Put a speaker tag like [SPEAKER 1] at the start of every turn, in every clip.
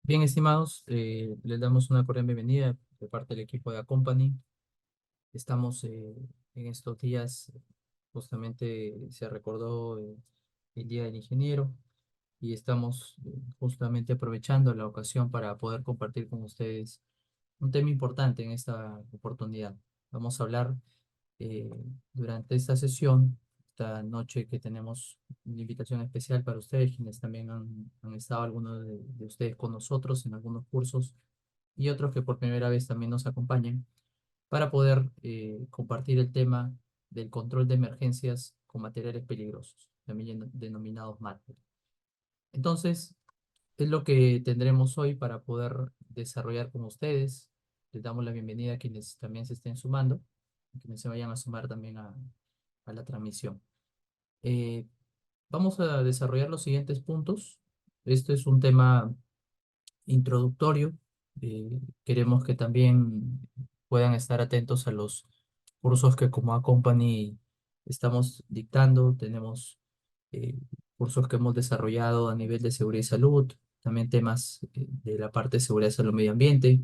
[SPEAKER 1] Bien, estimados, les damos una cordial bienvenida de parte del equipo de Accompany. Estamos en estos días, justamente se recordó el Día del Ingeniero y estamos justamente aprovechando la ocasión para poder compartir con ustedes un tema importante en esta oportunidad. Vamos a hablar eh, durante esta sesión, esta noche que tenemos una invitación especial para ustedes, quienes también han estado algunos de ustedes con nosotros en algunos cursos y otros que por primera vez también nos acompañan para poder compartir el tema del control de emergencias con materiales peligrosos, también denominados MATPE. Entonces, es lo que tendremos hoy para poder desarrollar con ustedes. Les damos la bienvenida a quienes también se estén sumando, a quienes se vayan a sumar también a la transmisión. Eh, Vamos a desarrollar los siguientes puntos. Este es un tema introductorio. Queremos que también puedan estar atentos a los cursos que como Accompany estamos dictando. Tenemos eh, cursos que hemos desarrollado a nivel de seguridad y salud, también temas de la parte de seguridad, salud, medio ambiente.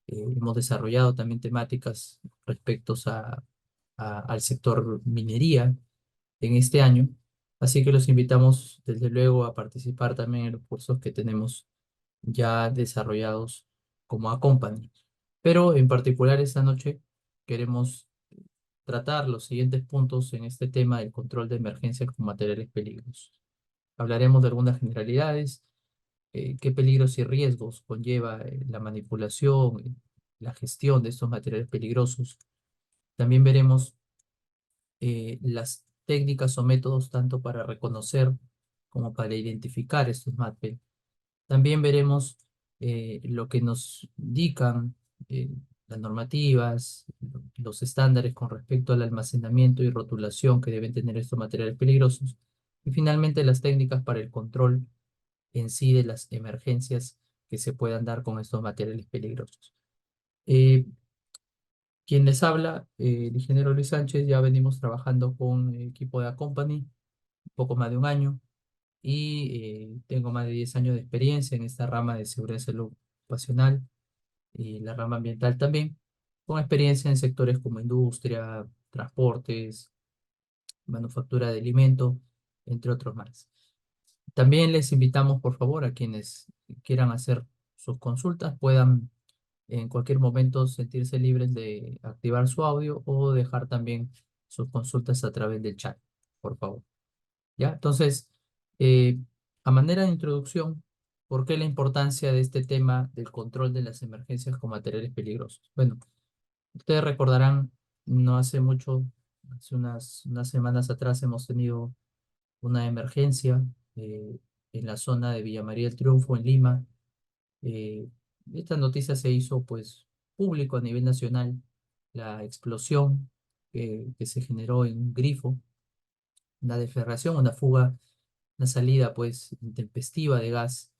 [SPEAKER 1] Hemos desarrollado también temáticas respecto al sector minería en este año. Así que los invitamos desde luego a participar también en los cursos que tenemos ya desarrollados como Accompany. Pero en particular esta noche queremos tratar los siguientes puntos en este tema del control de emergencias con materiales peligrosos. Hablaremos de algunas generalidades, qué peligros y riesgos conlleva la manipulación, la gestión de estos materiales peligrosos. También veremos las técnicas o métodos tanto para reconocer como para identificar estos MATPE. También veremos lo que nos indican eh, las normativas, los estándares con respecto al almacenamiento y rotulación que deben tener estos materiales peligrosos. Y finalmente las técnicas para el control en sí de las emergencias que se puedan dar con estos materiales peligrosos. Eh, Quien les habla, el ingeniero Luis Sánchez, ya venimos trabajando con el equipo de Accompany un poco más de un año y tengo más de 10 años de experiencia en esta rama de seguridad y salud ocupacional y la rama ambiental también, con experiencia en sectores como industria, transportes, manufactura de alimentos, entre otros más. También les invitamos, por favor, a quienes quieran hacer sus consultas, puedan en cualquier momento sentirse libres de activar su audio o dejar también sus consultas a través del chat, por favor. ¿Ya? Entonces, eh, a manera de introducción, ¿por qué la importancia de este tema del control de las emergencias con materiales peligrosos? Bueno, ustedes recordarán, no hace mucho, hace unas semanas atrás hemos tenido una emergencia en la zona de Villa María del Triunfo, en Lima. Eh, Esta noticia se hizo pues público a nivel nacional, la explosión que se generó en un grifo, una deflagración, una fuga, una salida pues intempestiva de gas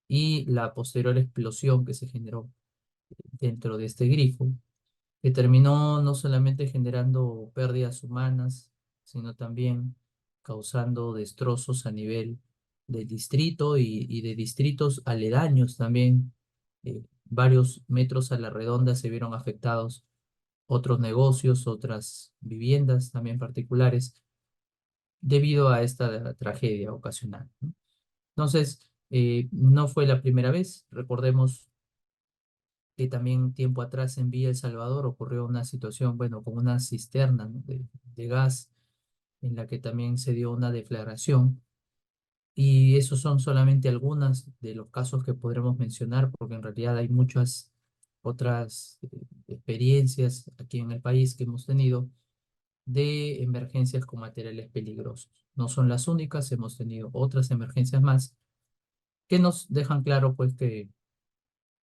[SPEAKER 1] y la posterior explosión que se generó dentro de este grifo, que terminó no solamente generando pérdidas humanas, sino también causando destrozos a nivel del distrito y de distritos aledaños también. Varios metros a la redonda se vieron afectados otros negocios, otras viviendas también particulares, debido a esta tragedia ocasional, ¿no? Entonces, no fue la primera vez. Recordemos que también tiempo atrás en Villa El Salvador ocurrió una situación, bueno, con una cisterna, ¿no?, de gas en la que también se dio una deflagración. Y esos son solamente algunos de los casos que podremos mencionar, porque en realidad hay muchas otras experiencias aquí en el país que hemos tenido de emergencias con materiales peligrosos. No son las únicas, hemos tenido otras emergencias más que nos dejan claro pues que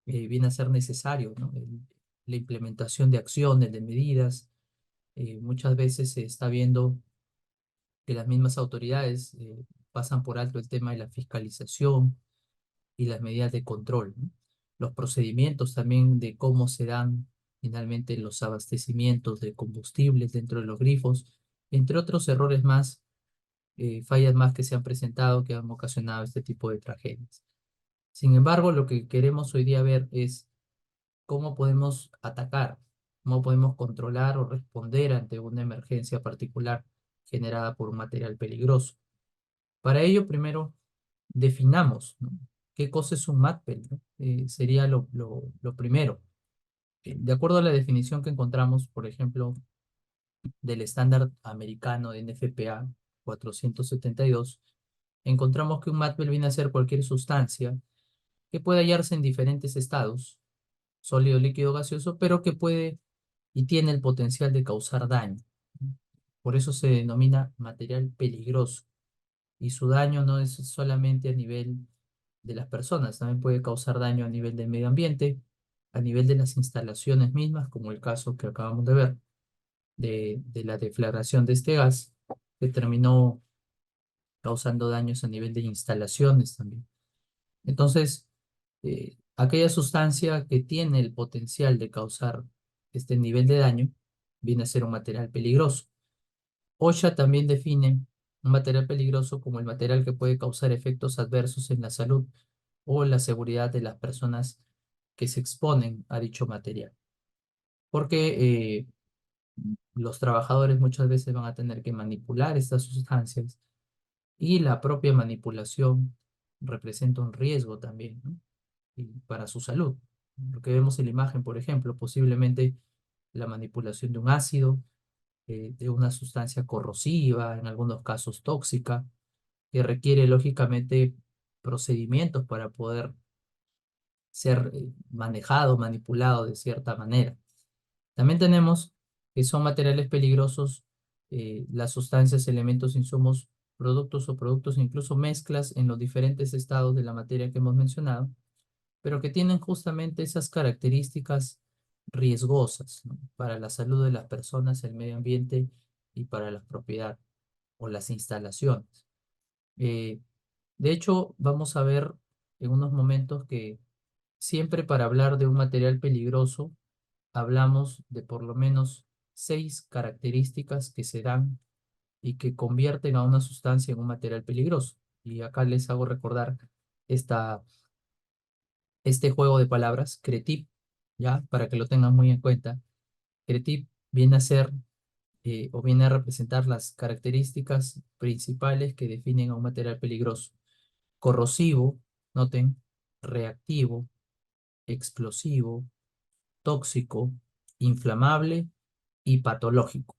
[SPEAKER 1] viene a ser necesario, ¿no? La implementación de acciones, de medidas. Muchas veces se está viendo que las mismas autoridades pasan por alto el tema de la fiscalización y las medidas de control, ¿no? Los procedimientos también de cómo se dan finalmente los abastecimientos de combustibles dentro de los grifos, entre otros errores más, fallas más que se han presentado que han ocasionado este tipo de tragedias. Sin embargo, lo que queremos hoy día ver es cómo podemos atacar, cómo podemos controlar o responder ante una emergencia particular generada por un material peligroso. Para ello, primero, definamos, ¿no? ¿Qué cosa es un MATPEL, ¿no? Sería lo primero. De acuerdo a la definición que encontramos, por ejemplo, del estándar americano de NFPA 472, encontramos que un MATPEL viene a ser cualquier sustancia que puede hallarse en diferentes estados, sólido, líquido, gaseoso, pero que puede y tiene el potencial de causar daño. Por eso se denomina material peligroso. Y su daño no es solamente a nivel de las personas, también puede causar daño a nivel del medio ambiente, a nivel de las instalaciones mismas, como el caso que acabamos de ver, de la deflagración de este gas, que terminó causando daños a nivel de instalaciones también. Entonces, aquella sustancia que tiene el potencial de causar este nivel de daño viene a ser un material peligroso. OSHA también define un material peligroso como el material que puede causar efectos adversos en la salud o la seguridad de las personas que se exponen a dicho material. Porque los trabajadores muchas veces van a tener que manipular estas sustancias y la propia manipulación representa un riesgo también, ¿no? Y para su salud. Lo que vemos en la imagen, por ejemplo, posiblemente la manipulación de un ácido, de una sustancia corrosiva, en algunos casos tóxica, que requiere lógicamente procedimientos para poder ser manejado, manipulado de cierta manera. También tenemos que son materiales peligrosos las sustancias, elementos, insumos, productos o incluso mezclas en los diferentes estados de la materia que hemos mencionado, pero que tienen justamente esas características riesgosas, ¿no? Para la salud de las personas, el medio ambiente y para la propiedad o las instalaciones. Eh, de hecho, vamos a ver en unos momentos que siempre para hablar de un material peligroso, hablamos de por lo menos 6 características que se dan y que convierten a una sustancia en un material peligroso. Y acá les hago recordar esta, este juego de palabras, CRETIP, ¿ya? Para que lo tengan muy en cuenta. CRETIP viene a ser o viene a representar las características principales que definen a un material peligroso. Corrosivo, noten, reactivo, explosivo, tóxico, inflamable y patológico,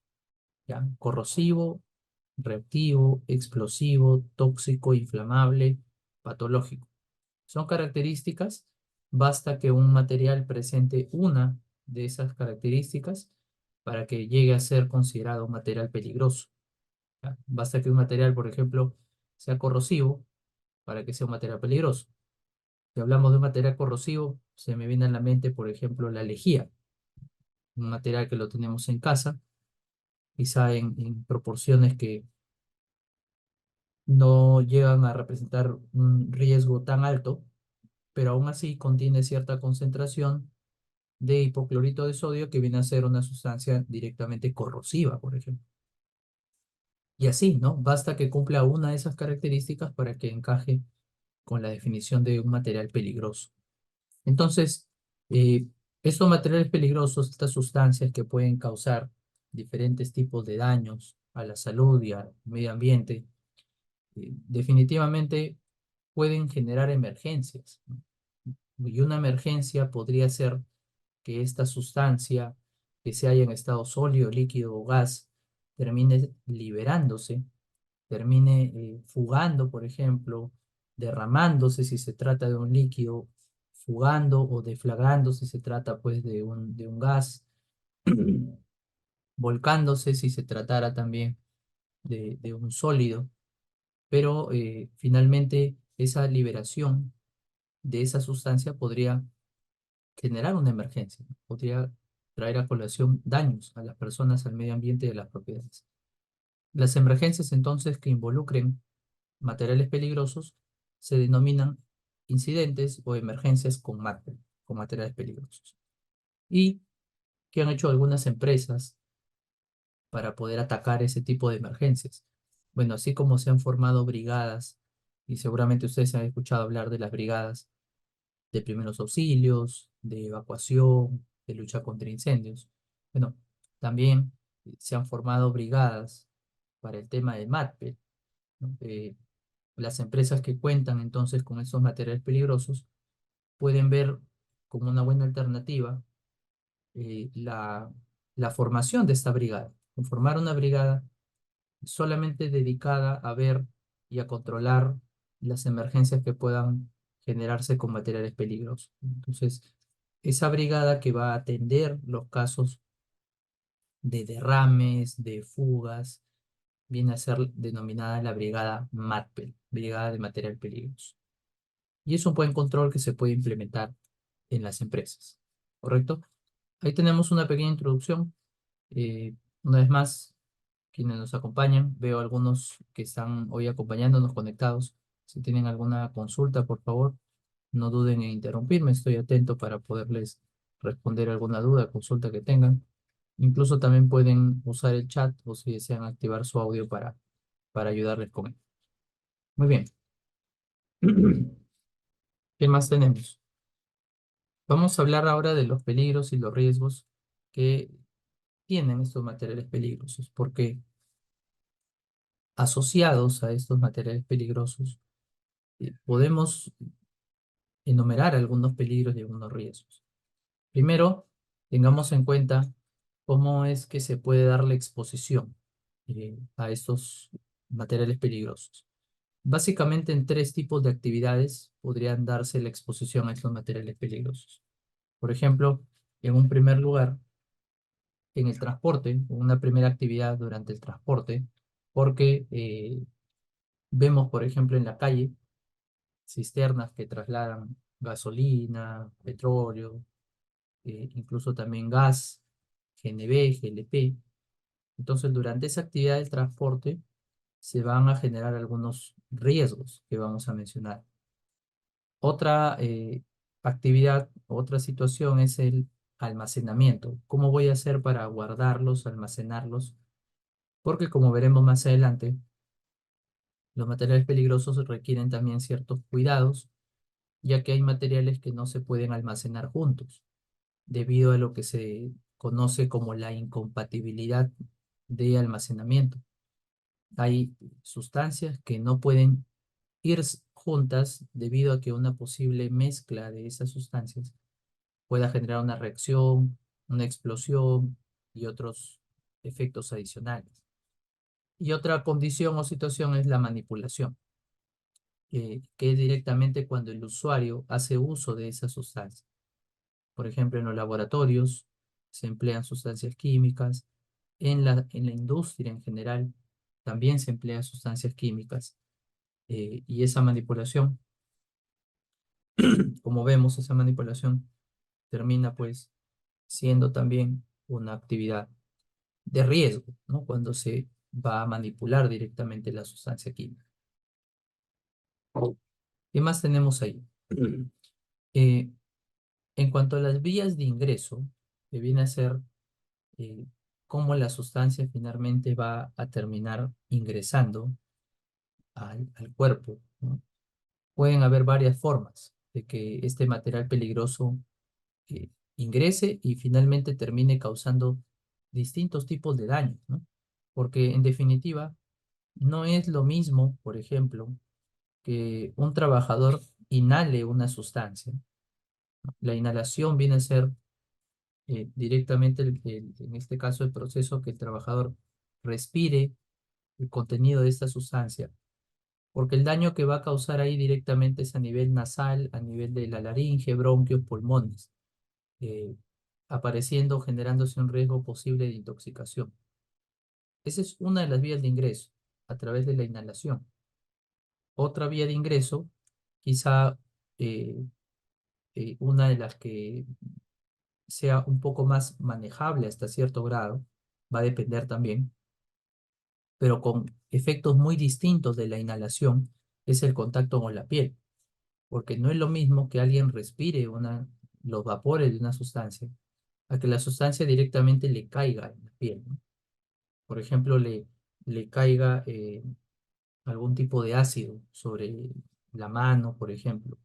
[SPEAKER 1] ¿ya? Corrosivo, reactivo, explosivo, tóxico, inflamable, patológico. Son características, basta que un material presente una de esas características para que llegue a ser considerado un material peligroso, ¿ya? Basta que un material, por ejemplo, sea corrosivo para que sea un material peligroso. Si hablamos de un material corrosivo, se me viene a la mente, por ejemplo, la lejía, un material que lo tenemos en casa, quizá en proporciones que no llegan a representar un riesgo tan alto, pero aún así contiene cierta concentración de hipoclorito de sodio que viene a ser una sustancia directamente corrosiva, por ejemplo. Y así, ¿no? Basta que cumpla una de esas características para que encaje con la definición de un material peligroso. Entonces, eh, estos materiales peligrosos, estas sustancias que pueden causar diferentes tipos de daños a la salud y al medio ambiente, definitivamente pueden generar emergencias, ¿no? Y una emergencia podría ser que esta sustancia que se haya en estado sólido, líquido o gas termine liberándose, termine fugando, por ejemplo, derramándose si se trata de un líquido, fugando o deflagrando si se trata pues de un gas, volcándose si se tratara también de un sólido, pero finalmente esa liberación de esa sustancia podría generar una emergencia, ¿no? Podría traer a colación daños a las personas, al medio ambiente y a las propiedades. Las emergencias entonces que involucren materiales peligrosos se denominan incidentes o emergencias con materiales peligrosos. ¿Y qué han hecho algunas empresas para poder atacar ese tipo de emergencias? Bueno, así como se han formado brigadas, y seguramente ustedes han escuchado hablar de las brigadas, de primeros auxilios, de evacuación, de lucha contra incendios. Bueno, también se han formado brigadas para el tema de MATPEL, ¿no? Las empresas que cuentan entonces con estos materiales peligrosos pueden ver como una buena alternativa la formación de esta brigada, conformar una brigada solamente dedicada a ver y a controlar las emergencias que puedan generarse con materiales peligrosos. Entonces, esa brigada que va a atender los casos de derrames, de fugas, viene a ser denominada la brigada MATPEL, Brigada de Material Peligroso. Y es un buen control que se puede implementar en las empresas, ¿correcto? Ahí tenemos una pequeña introducción. Una vez más, quienes nos acompañan, veo algunos que están hoy acompañándonos conectados. Si tienen alguna consulta, por favor, no duden en interrumpirme. Estoy atento para poderles responder alguna duda, consulta que tengan. Incluso también pueden usar el chat o si desean activar su audio para ayudarles con él. Muy bien. ¿Qué más tenemos? Vamos a hablar ahora de los peligros y los riesgos que tienen estos materiales peligrosos, porque asociados a estos materiales peligrosos podemos enumerar algunos peligros y algunos riesgos. Primero, tengamos en cuenta cómo es que se puede dar la exposición a estos materiales peligrosos. Básicamente en tres tipos de actividades podrían darse la exposición a estos materiales peligrosos. Por ejemplo, en un primer lugar, en el transporte, una primera actividad durante el transporte, porque vemos, por ejemplo, en la calle, cisternas que trasladan gasolina, petróleo, incluso también gas, GNB, GLP. Entonces, durante esa actividad del transporte se van a generar algunos riesgos que vamos a mencionar. Otra actividad, otra situación es el almacenamiento. ¿Cómo voy a hacer para guardarlos, almacenarlos? Porque como veremos más adelante, los materiales peligrosos requieren también ciertos cuidados, ya que hay materiales que no se pueden almacenar juntos, debido a lo que se conoce como la incompatibilidad de almacenamiento. Hay sustancias que no pueden ir juntas debido a que una posible mezcla de esas sustancias pueda generar una reacción, una explosión y otros efectos adicionales. Y otra condición o situación es la manipulación, que es directamente cuando el usuario hace uso de esa sustancia. Por ejemplo, en los laboratorios se emplean sustancias químicas, en la industria en general también se emplean sustancias químicas, y esa manipulación, como vemos, esa manipulación termina pues siendo también una actividad de riesgo, ¿no? Cuando se va a manipular directamente la sustancia química. ¿Qué más tenemos ahí? Eh, en cuanto a las vías de ingreso, que viene a ser eh, cómo la sustancia finalmente va a terminar ingresando al cuerpo, ¿no? Pueden haber varias formas de que este material peligroso ingrese y finalmente termine causando distintos tipos de daños, ¿no? Porque en definitiva, no es lo mismo, por ejemplo, que un trabajador inhale una sustancia. La inhalación viene a ser directamente, en este caso, el proceso que el trabajador respire el contenido de esta sustancia, porque el daño que va a causar ahí directamente es a nivel nasal, a nivel de la laringe, bronquios, pulmones, eh, apareciendo, generándose un riesgo posible de intoxicación. Esa es una de las vías de ingreso, a través de la inhalación. Otra vía de ingreso, quizá eh, una de las que sea un poco más manejable hasta cierto grado, va a depender también, pero con efectos muy distintos de la inhalación, es el contacto con la piel, porque no es lo mismo que alguien respire los vapores de una sustancia, a que la sustancia directamente le caiga en la piel, ¿no? Por ejemplo, le caiga algún tipo de ácido sobre la mano, por ejemplo,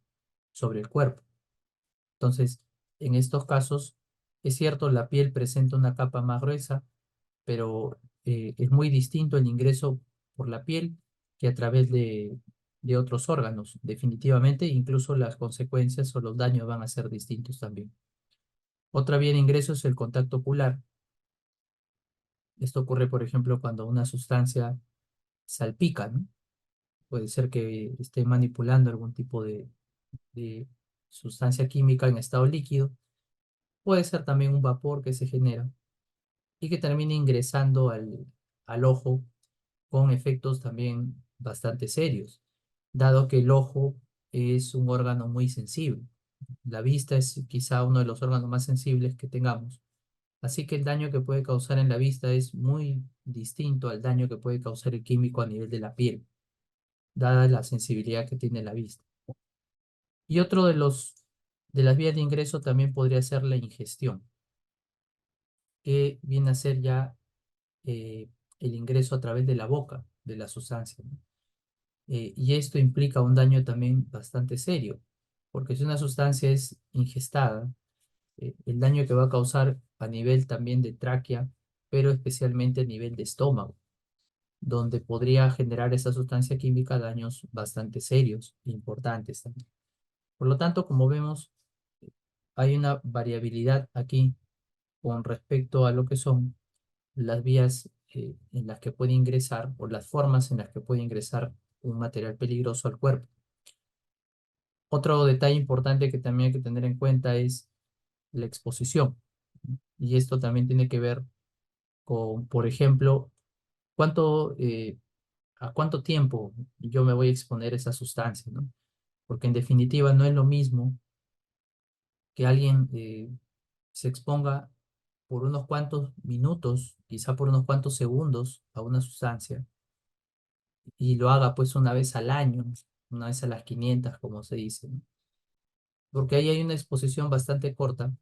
[SPEAKER 1] sobre el cuerpo. Entonces, en estos casos, es cierto, la piel presenta una capa más gruesa, pero es muy distinto el ingreso por la piel que a través de otros órganos. Definitivamente, incluso las consecuencias o los daños van a ser distintos también. Otra vía de ingreso es el contacto ocular. Esto ocurre, por ejemplo, cuando una sustancia salpica, ¿no? Puede ser que esté manipulando algún tipo de sustancia química en estado líquido. Puede ser también un vapor que se genera y que termina ingresando al ojo con efectos también bastante serios, dado que el ojo es un órgano muy sensible. La vista es quizá uno de los órganos más sensibles que tengamos. Así que el daño que puede causar en la vista es muy distinto al daño que puede causar el químico a nivel de la piel, dada la sensibilidad que tiene la vista. Y otro de las vías de ingreso también podría ser la ingestión, que viene a ser ya eh, el ingreso a través de la boca de la sustancia, ¿no? Y esto implica un daño también bastante serio, porque si una sustancia es ingestada, el daño que va a causar a nivel también de tráquea, pero especialmente a nivel de estómago, donde podría generar esa sustancia química daños bastante serios, importantes también. Por lo tanto, como vemos, hay una variabilidad aquí con respecto a lo que son las vías en las que puede ingresar o las formas en las que puede ingresar un material peligroso al cuerpo. Otro detalle importante que también hay que tener en cuenta es la exposición. Y esto también tiene que ver con, por ejemplo, a cuánto tiempo yo me voy a exponer a esa sustancia, ¿no? Porque en definitiva no es lo mismo que alguien se exponga por unos cuantos minutos, quizá por unos cuantos segundos a una sustancia y lo haga pues una vez al año, una vez a las 500, como se dice, ¿no? Porque ahí hay una exposición bastante corta,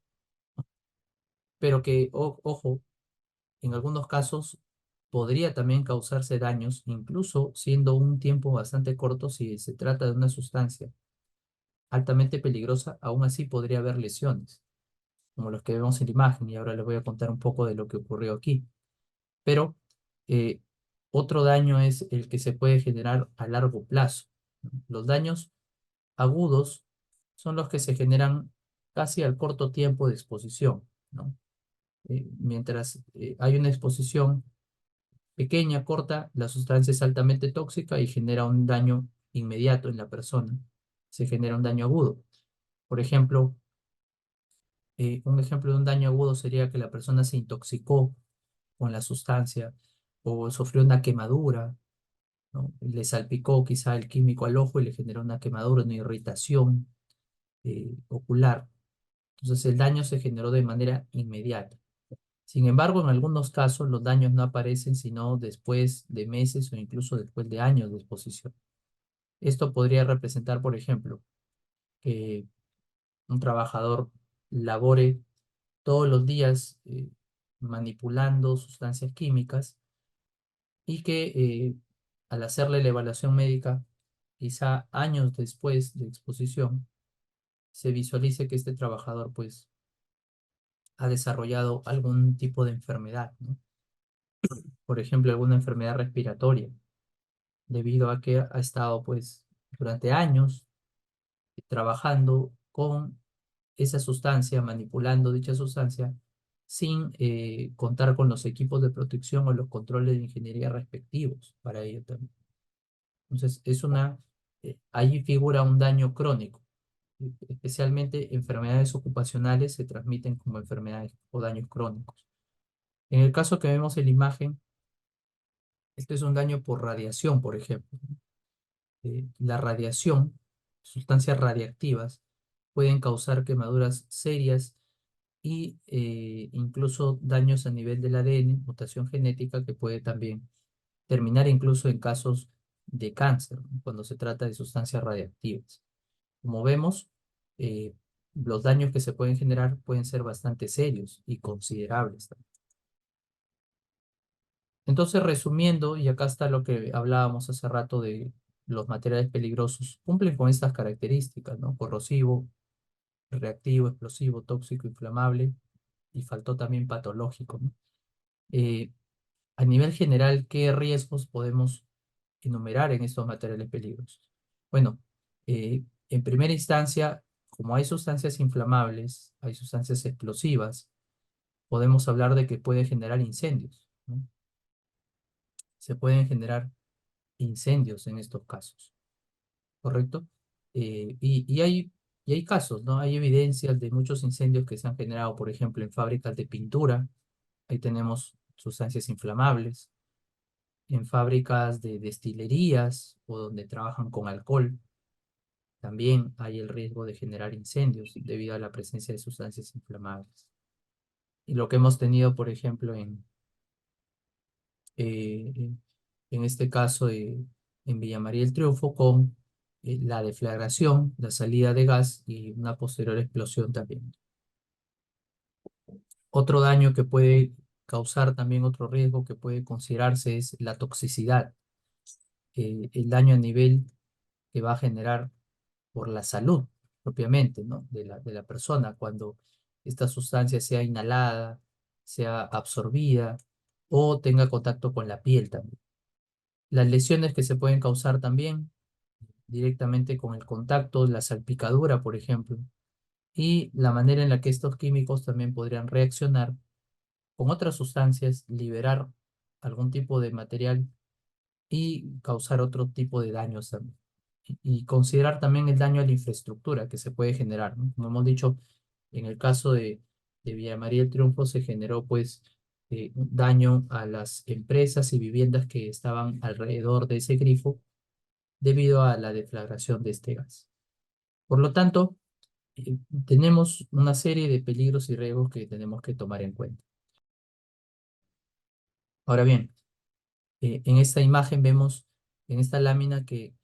[SPEAKER 1] pero que, ojo, en algunos casos podría también causarse daños, incluso siendo un tiempo bastante corto si se trata de una sustancia altamente peligrosa, aún así podría haber lesiones, como los que vemos en la imagen, y ahora les voy a contar un poco de lo que ocurrió aquí. Pero eh, otro daño es el que se puede generar a largo plazo, ¿no? Los daños agudos son los que se generan casi al corto tiempo de exposición, ¿no? Mientras hay una exposición pequeña, corta, la sustancia es altamente tóxica y genera un daño inmediato en la persona. Se genera un daño agudo. Por ejemplo, un ejemplo de un daño agudo sería que la persona se intoxicó con la sustancia o sufrió una quemadura, ¿no? Le salpicó quizá el químico al ojo y le generó una quemadura, una irritación ocular. Entonces el daño se generó de manera inmediata. Sin embargo, en algunos casos los daños no aparecen sino después de meses o incluso después de años de exposición. Esto podría representar, por ejemplo, que un trabajador labore todos los días manipulando sustancias químicas y que al hacerle la evaluación médica, quizá años después de exposición, se visualice que este trabajador pues ha desarrollado algún tipo de enfermedad, ¿no? Por ejemplo, alguna enfermedad respiratoria, debido a que ha estado pues durante años trabajando con esa sustancia, manipulando dicha sustancia, sin contar con los equipos de protección o los controles de ingeniería respectivos para ello también. Entonces, ahí figura un daño crónico. Especialmente enfermedades ocupacionales se transmiten como enfermedades o daños crónicos. En el caso que vemos en la imagen, este es un daño por radiación, por ejemplo. La radiación, sustancias radiactivas, pueden causar quemaduras serias y incluso daños a nivel del ADN, mutación genética que puede también terminar incluso en casos de cáncer, ¿no? Cuando se trata de sustancias radiactivas. Como vemos, eh, los daños que se pueden generar pueden ser bastante serios y considerables también. Entonces, resumiendo, y acá está lo que hablábamos hace rato de los materiales peligrosos, cumplen con estas características, ¿no? Corrosivo, reactivo, explosivo, tóxico, inflamable, y faltó también patológico, ¿no? Eh, a nivel general, ¿qué riesgos podemos enumerar en estos materiales peligrosos? Bueno, en primera instancia, como hay sustancias inflamables, hay sustancias explosivas, podemos hablar de que puede generar incendios, ¿no? Se pueden generar incendios en estos casos, ¿correcto? Y hay casos, ¿no? Hay evidencias de muchos incendios que se han generado, por ejemplo, en fábricas de pintura, ahí tenemos sustancias inflamables, en fábricas de destilerías o donde trabajan con alcohol, también hay el riesgo de generar incendios debido a la presencia de sustancias inflamables. Y lo que hemos tenido, por ejemplo, en este caso en Villa María del Triunfo, con la deflagración, la salida de gas y una posterior explosión también. Otro daño que puede causar también otro riesgo que puede considerarse es la toxicidad, el daño a nivel que va a generar por la salud propiamente, ¿no? De la persona cuando esta sustancia sea inhalada, sea absorbida o tenga contacto con la piel también. Las lesiones que se pueden causar también directamente con el contacto, la salpicadura, por ejemplo, y la manera en la que estos químicos también podrían reaccionar con otras sustancias, liberar algún tipo de material y causar otro tipo de daños también. Y considerar también el daño a la infraestructura que se puede generar, ¿no? Como hemos dicho, en el caso de Villa María del Triunfo se generó pues un daño a las empresas y viviendas que estaban alrededor de ese grifo debido a la deflagración de este gas. Por lo tanto, tenemos una serie de peligros y riesgos que tenemos que tomar en cuenta. Ahora bien, en esta imagen vemos, en esta lámina, que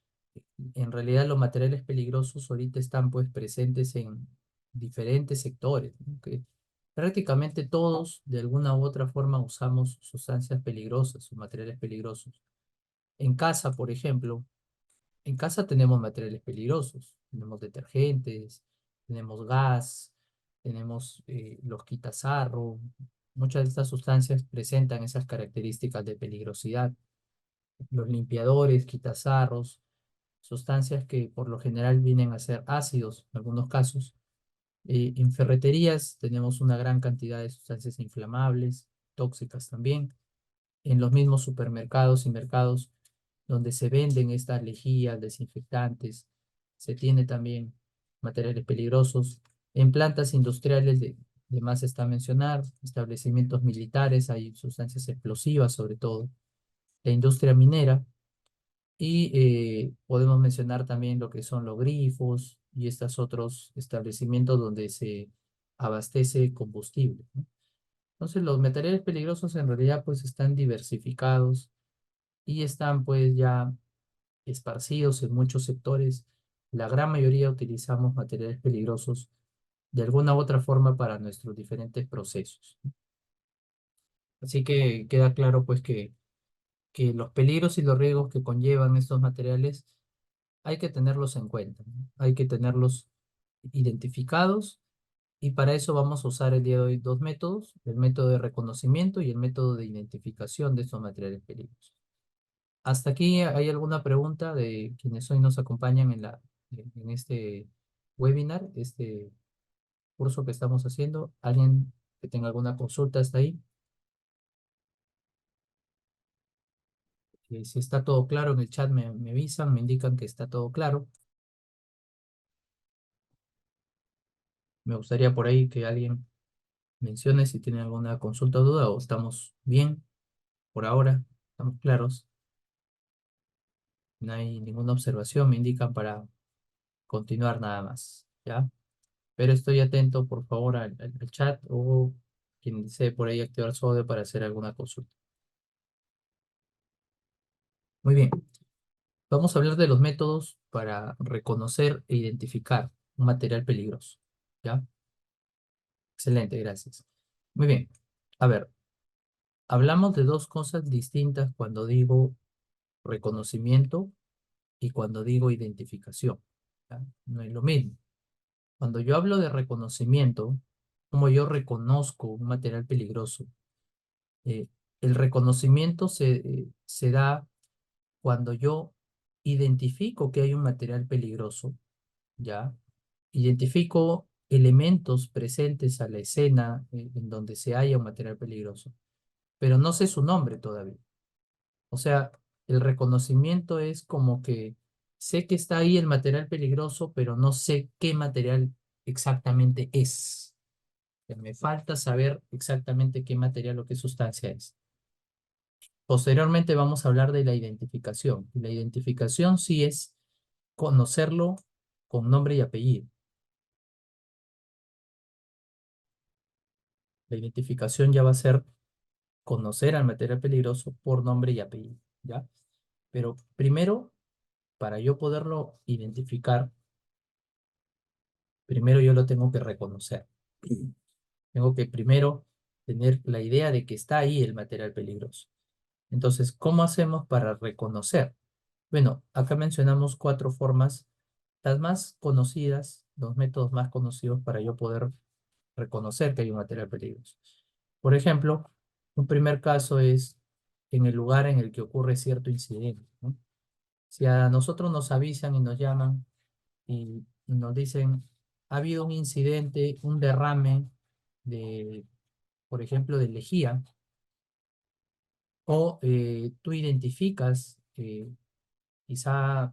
[SPEAKER 1] en realidad los materiales peligrosos ahorita están pues presentes en diferentes sectores, ¿no? Que prácticamente todos de alguna u otra forma usamos sustancias peligrosas o materiales peligrosos. En casa, por ejemplo, en casa tenemos materiales peligrosos, tenemos detergentes, tenemos gas, tenemos los quitasarro. Muchas de estas sustancias presentan esas características de peligrosidad. Los limpiadores, quitasarros, sustancias que por lo general vienen a ser ácidos en algunos casos. En ferreterías tenemos una gran cantidad de sustancias inflamables, tóxicas también. En los mismos supermercados y mercados donde se venden estas lejías, desinfectantes, se tiene también materiales peligrosos. En plantas industriales, de más está mencionar, establecimientos militares, hay sustancias explosivas sobre todo. La industria minera, y podemos mencionar también lo que son los grifos y estos otros establecimientos donde se abastece combustible, ¿no? Entonces, los materiales peligrosos en realidad pues están diversificados y están pues ya esparcidos en muchos sectores. La gran mayoría utilizamos materiales peligrosos de alguna u otra forma para nuestros diferentes procesos. Así que queda claro pues que los peligros y los riesgos que conllevan estos materiales hay que tenerlos en cuenta, ¿no? Hay que tenerlos identificados, y para eso vamos a usar el día de hoy dos métodos: el método de reconocimiento y el método de identificación de estos materiales peligrosos. ¿Hasta aquí hay alguna pregunta de quienes hoy nos acompañan en este webinar, este curso que estamos haciendo? ¿Alguien que tenga alguna consulta hasta ahí? Si está todo claro en el chat me avisan, me indican que está todo claro. Me gustaría por ahí que alguien mencione si tiene alguna consulta o duda, o estamos bien por ahora, estamos claros, no hay ninguna observación, me indican para continuar nada más, ¿ya? Pero estoy atento, por favor, al chat, o quien desee por ahí activar su audio para hacer alguna consulta. Muy bien, vamos a hablar de los métodos para reconocer e identificar un material peligroso, ¿ya? Excelente, gracias. Muy bien, a ver, hablamos de dos cosas distintas cuando digo reconocimiento y cuando digo identificación, ¿ya? No es lo mismo. Cuando yo hablo de reconocimiento, como yo reconozco un material peligroso, eh, el reconocimiento se da cuando yo identifico que hay un material peligroso, ¿ya? Identifico elementos presentes a la escena en donde se halla un material peligroso, pero no sé su nombre todavía. O sea, el reconocimiento es como que sé que está ahí el material peligroso, pero no sé qué material exactamente es. Me falta saber exactamente qué material o qué sustancia es. Posteriormente vamos a hablar de la identificación. La identificación sí es conocerlo con nombre y apellido. La identificación ya va a ser conocer al material peligroso por nombre y apellido, ¿ya? Pero primero, para yo poderlo identificar, primero yo lo tengo que reconocer. Tengo que primero tener la idea de que está ahí el material peligroso. Entonces, ¿cómo hacemos para reconocer? Bueno, acá mencionamos cuatro formas, las más conocidas, los métodos más conocidos para yo poder reconocer que hay un material peligroso. Por ejemplo, un primer caso es en el lugar en el que ocurre cierto incidente, ¿no? Si a nosotros nos avisan y nos llaman y nos dicen, ha habido un incidente, un derrame de, por ejemplo, de lejía, o tú identificas quizá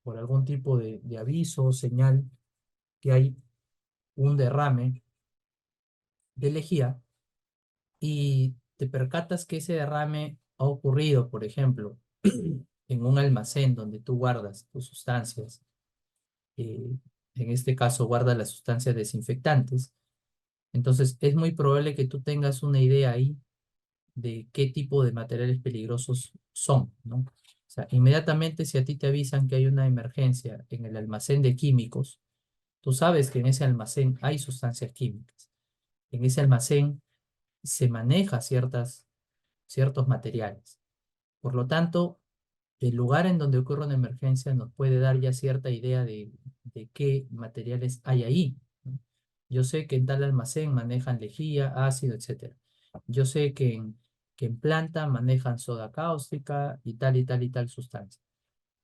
[SPEAKER 1] por algún tipo de aviso o señal que hay un derrame de lejía y te percatas que ese derrame ha ocurrido, por ejemplo, en un almacén donde tú guardas tus sustancias, eh, en este caso guardas las sustancias desinfectantes, entonces es muy probable que tú tengas una idea ahí de qué tipo de materiales peligrosos son, ¿no? O sea, inmediatamente si a ti te avisan que hay una emergencia en el almacén de químicos, tú sabes que en ese almacén hay sustancias químicas. En ese almacén se maneja ciertos materiales. Por lo tanto, el lugar en donde ocurre una emergencia nos puede dar ya cierta idea de qué materiales hay ahí, ¿no? Yo sé que en tal almacén manejan lejía, ácido, etcétera. Yo sé que en planta manejan soda cáustica y tal y tal y tal sustancia.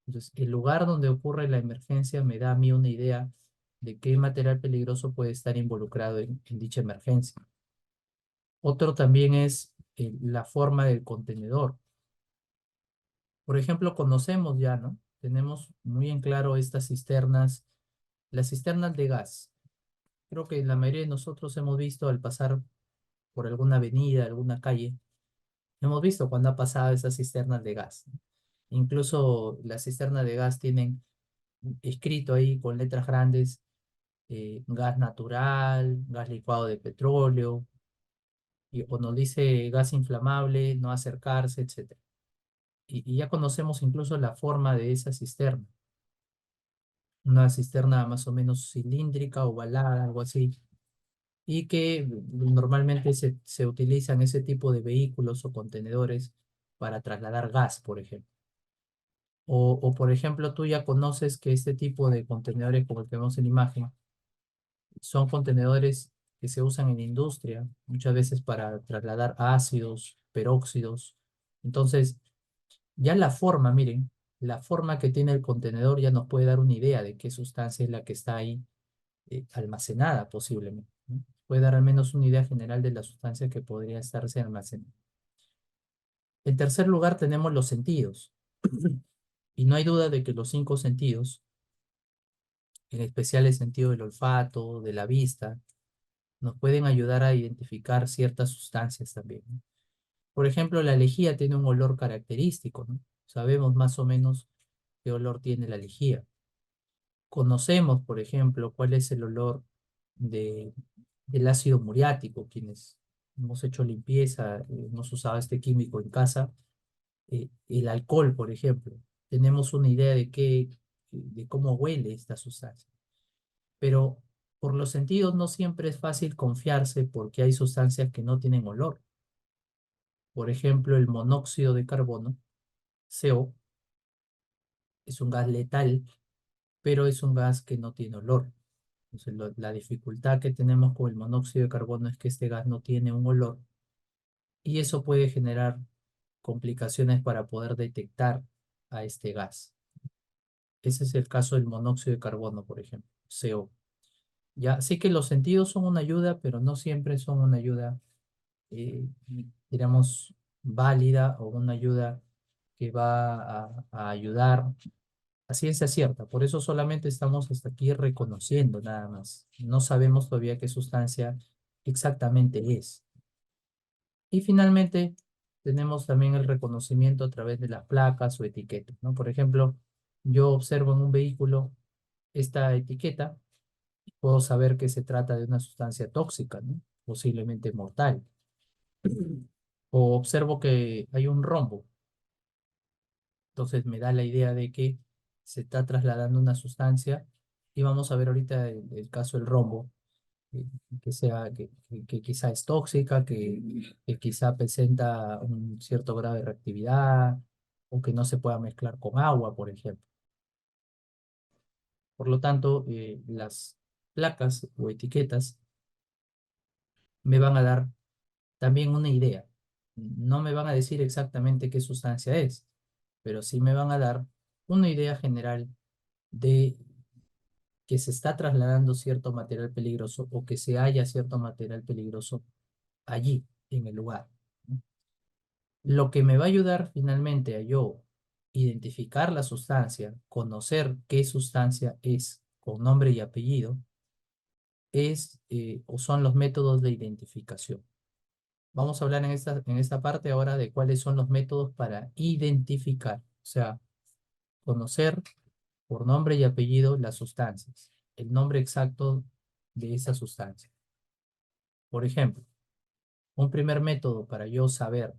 [SPEAKER 1] Entonces, el lugar donde ocurre la emergencia me da a mí una idea de qué material peligroso puede estar involucrado en dicha emergencia. Otro también es la forma del contenedor. Por ejemplo, conocemos ya, ¿no? Tenemos muy en claro estas cisternas, las cisternas de gas. Creo que la mayoría de nosotros hemos visto al pasar por alguna avenida, alguna calle, hemos visto cuando ha pasado esas cisternas de gas, ¿no? Incluso las cisternas de gas tienen escrito ahí con letras grandes, gas natural, gas licuado de petróleo, o nos dice gas inflamable, no acercarse, etcétera. Y ya conocemos incluso la forma de esa cisterna. Una cisterna más o menos cilíndrica, ovalada, algo así, y que normalmente se utilizan ese tipo de vehículos o contenedores para trasladar gas, por ejemplo. Por ejemplo, tú ya conoces que este tipo de contenedores, como el que vemos en la imagen, son contenedores que se usan en la industria, muchas veces para trasladar ácidos, peróxidos. Entonces, ya la forma, miren, la forma que tiene el contenedor ya nos puede dar una idea de qué sustancia es la que está ahí almacenada posiblemente, ¿no? Puede dar al menos una idea general de la sustancia que podría estarse almacenada. En tercer lugar tenemos los sentidos. Y no hay duda de que los cinco sentidos, en especial el sentido del olfato, de la vista, nos pueden ayudar a identificar ciertas sustancias también, ¿no? Por ejemplo, la lejía tiene un olor característico, ¿no? Sabemos más o menos qué olor tiene la lejía. Conocemos, por ejemplo, cuál es el olor de, del ácido muriático, quienes hemos hecho limpieza, hemos usado este químico en casa, el alcohol, por ejemplo. Tenemos una idea de cómo huele esta sustancia. Pero por los sentidos no siempre es fácil confiarse porque hay sustancias que no tienen olor. Por ejemplo, el monóxido de carbono, CO, es un gas letal, pero es un gas que no tiene olor. Entonces, la dificultad que tenemos con el monóxido de carbono es que este gas no tiene un olor y eso puede generar complicaciones para poder detectar a este gas. Ese es el caso del monóxido de carbono, por ejemplo, CO. Ya, sí que los sentidos son una ayuda, pero no siempre son una ayuda, eh, digamos, válida o una ayuda que va a ayudar a ciencia cierta. Por eso solamente estamos hasta aquí reconociendo nada más. No sabemos todavía qué sustancia exactamente es. Y finalmente, tenemos también el reconocimiento a través de las placas o etiquetas, ¿no? Por ejemplo, yo observo en un vehículo esta etiqueta, puedo saber que se trata de una sustancia tóxica, ¿no? Posiblemente mortal. O observo que hay un rombo, entonces me da la idea de que se está trasladando una sustancia y vamos a ver ahorita el caso del rombo, eh, que sea, que quizá es tóxica, que quizá presenta un cierto grado de reactividad o que no se pueda mezclar con agua, por ejemplo. Por lo tanto, las placas o etiquetas me van a dar también una idea. No me van a decir exactamente qué sustancia es, pero sí me van a dar una idea general de que se está trasladando cierto material peligroso o que se halla cierto material peligroso allí, en el lugar, ¿no? Lo que me va a ayudar finalmente a yo identificar la sustancia, conocer qué sustancia es con nombre y apellido, es o son los métodos de identificación. Vamos a hablar en esta parte ahora de cuáles son los métodos para identificar, o sea, conocer por nombre y apellido las sustancias, el nombre exacto de esa sustancia. Por ejemplo, un primer método para yo saber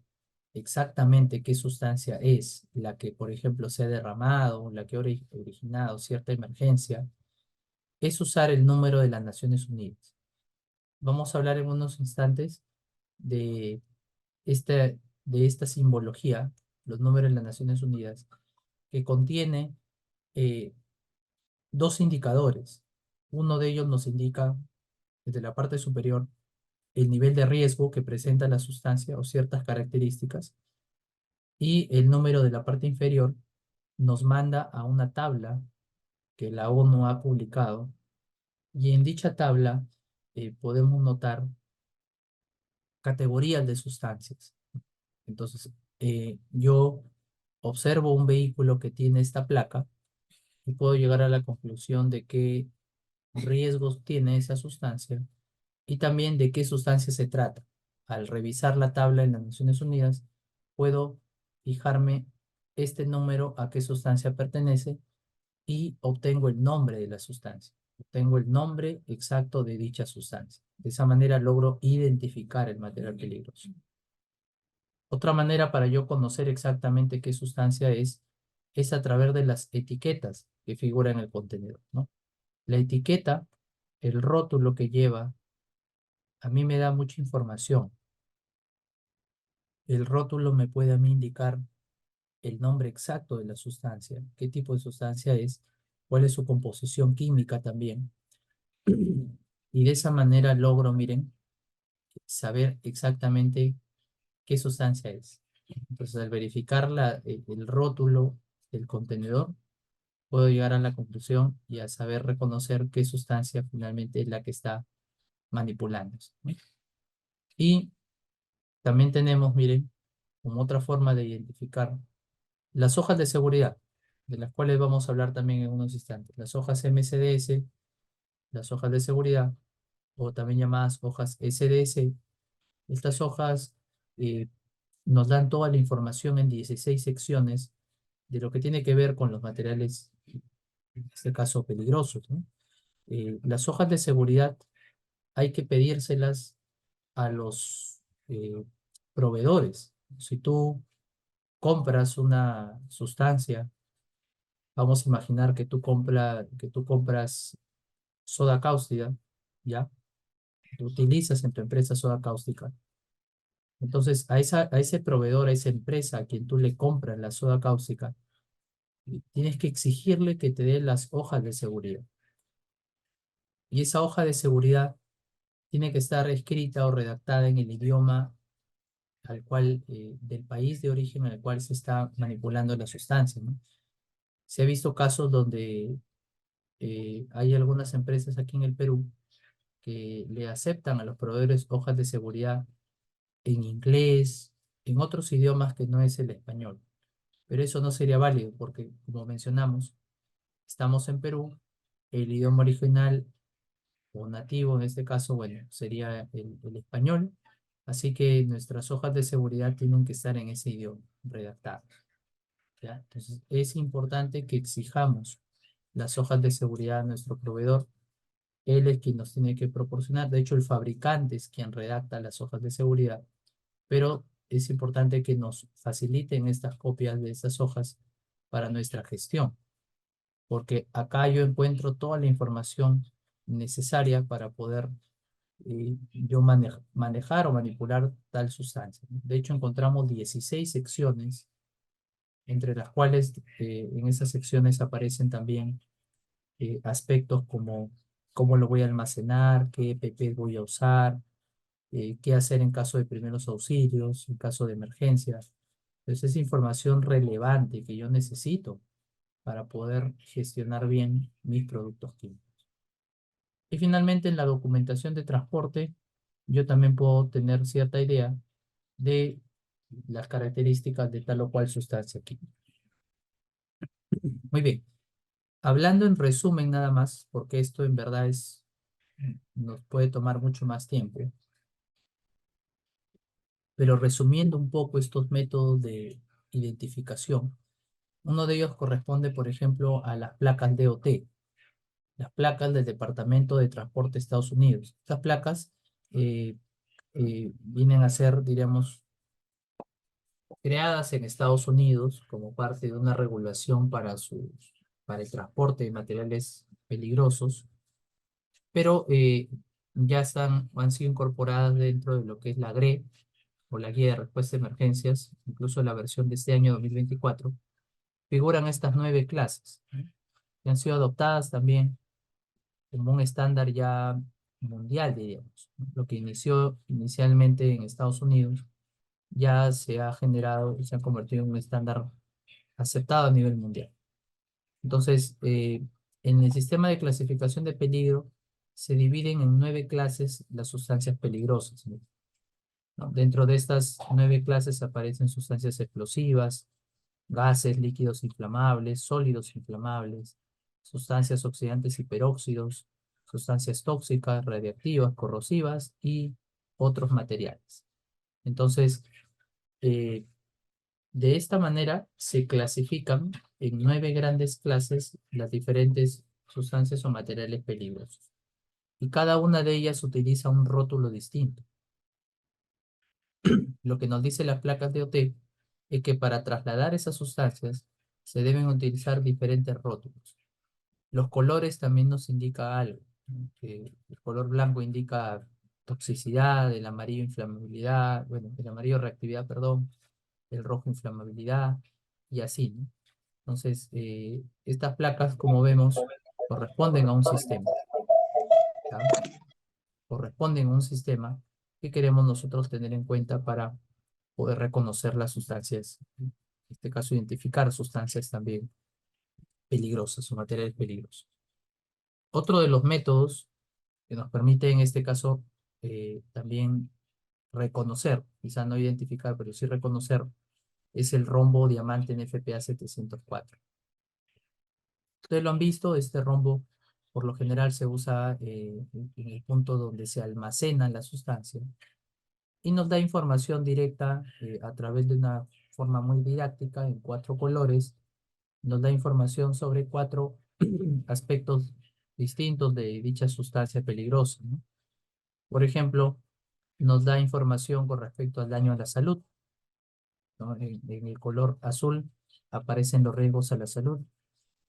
[SPEAKER 1] exactamente qué sustancia es la que, por ejemplo, se ha derramado, la que ha originado cierta emergencia, es usar el número de las Naciones Unidas. Vamos a hablar en unos instantes de esta simbología, los números de las Naciones Unidas, que contiene eh, dos indicadores. Uno de ellos nos indica desde la parte superior el nivel de riesgo que presenta la sustancia o ciertas características, y el número de la parte inferior nos manda a una tabla que la ONU ha publicado, y en dicha tabla podemos notar categorías de sustancias. Entonces, yo observo un vehículo que tiene esta placa y puedo llegar a la conclusión de qué riesgos tiene esa sustancia y también de qué sustancia se trata. Al revisar la tabla en las Naciones Unidas, puedo fijarme este número a qué sustancia pertenece y obtengo el nombre de la sustancia. Obtengo el nombre exacto de dicha sustancia. De esa manera logro identificar el material peligroso. Otra manera para yo conocer exactamente qué sustancia es a través de las etiquetas que figuran en el contenedor, ¿no? La etiqueta, el rótulo que lleva, a mí me da mucha información. El rótulo me puede a mí indicar el nombre exacto de la sustancia, qué tipo de sustancia es, cuál es su composición química también. Y de esa manera logro, miren, saber exactamente qué sustancia es. Entonces, al verificar el rótulo del contenedor, puedo llegar a la conclusión y a saber reconocer qué sustancia finalmente es la que está manipulándose, ¿no? Y también tenemos, miren, como otra forma de identificar las hojas de seguridad, de las cuales vamos a hablar también en unos instantes. Las hojas MCDS, las hojas de seguridad, o también llamadas hojas SDS. Estas hojas eh, nos dan toda la información en 16 secciones de lo que tiene que ver con los materiales, en este caso peligrosos, ¿no? Las hojas de seguridad hay que pedírselas a los proveedores. Si tú compras una sustancia, vamos a imaginar que tú compras soda cáustica, ¿ya? Tú utilizas en tu empresa soda cáustica. Entonces, a ese proveedor, a esa empresa a quien tú le compras la soda cáustica, tienes que exigirle que te dé las hojas de seguridad. Y esa hoja de seguridad tiene que estar escrita o redactada en el idioma al cual, del país de origen al cual se está manipulando la sustancia, ¿no? Se ha visto casos donde hay algunas empresas aquí en el Perú que le aceptan a los proveedores hojas de seguridad en inglés, en otros idiomas que no es el español. Pero eso no sería válido porque, como mencionamos, estamos en Perú, el idioma original o nativo en este caso, bueno, sería el español, así que nuestras hojas de seguridad tienen que estar en ese idioma redactadas, ¿ya? Entonces, es importante que exijamos las hojas de seguridad a nuestro proveedor. Él es quien nos tiene que proporcionar. De hecho, el fabricante es quien redacta las hojas de seguridad, pero es importante que nos faciliten estas copias de estas hojas para nuestra gestión, porque acá yo encuentro toda la información necesaria para poder yo manejar o manipular tal sustancia, ¿no? De hecho, encontramos 16 secciones, entre las cuales en esas secciones aparecen también aspectos como cómo lo voy a almacenar, qué EPP voy a usar, qué hacer en caso de primeros auxilios, en caso de emergencias. Entonces es información relevante que yo necesito para poder gestionar bien mis productos químicos. Y finalmente en la documentación de transporte, yo también puedo tener cierta idea de las características de tal o cual sustancia química. Muy bien, hablando en resumen nada más, porque esto en verdad nos puede tomar mucho más tiempo, pero resumiendo un poco estos métodos de identificación, uno de ellos corresponde, por ejemplo, a las placas DOT, las placas del Departamento de Transporte de Estados Unidos. Estas placas eh, vienen a ser, diríamos, creadas en Estados Unidos como parte de una regulación para el transporte de materiales peligrosos, pero ya han sido incorporadas dentro de lo que es la GRE, o la Guía de Respuesta a Emergencias, incluso la versión de este año 2024, figuran estas 9 clases, ¿no? Que han sido adoptadas también como un estándar ya mundial, diríamos, ¿no? Lo que inició inicialmente en Estados Unidos ya se ha generado y se ha convertido en un estándar aceptado a nivel mundial. Entonces, en el sistema de clasificación de peligro se dividen en 9 clases las sustancias peligrosas, ¿no? Dentro de estas 9 clases aparecen sustancias explosivas, gases, líquidos inflamables, sólidos inflamables, sustancias oxidantes y peróxidos, sustancias tóxicas, radiactivas, corrosivas y otros materiales. Entonces, eh, de esta manera se clasifican en 9 grandes clases las diferentes sustancias o materiales peligrosos. Y cada una de ellas utiliza un rótulo distinto. Lo que nos dice las placas de OT es que para trasladar esas sustancias se deben utilizar diferentes rótulos. Los colores también nos indica algo, ¿no? Que el color blanco indica toxicidad, el amarillo inflamabilidad, bueno, el amarillo reactividad, perdón, el rojo inflamabilidad y así, ¿no? Entonces, estas placas, como vemos, corresponden a un sistema, ¿ya? Corresponden a un sistema que queremos nosotros tener en cuenta para poder reconocer las sustancias, en este caso identificar sustancias también peligrosas o materiales peligrosos. Otro de los métodos que nos permite en este caso también reconocer, quizá no identificar, pero sí reconocer, es el rombo diamante NFPA 704. Ustedes lo han visto, este rombo por lo general se usa en el punto donde se almacena la sustancia y nos da información directa a través de una forma muy didáctica en 4 colores. Nos da información sobre 4 aspectos distintos de dicha sustancia peligrosa, ¿no? Por ejemplo, nos da información con respecto al daño a la salud, ¿no? En el color azul aparecen los riesgos a la salud.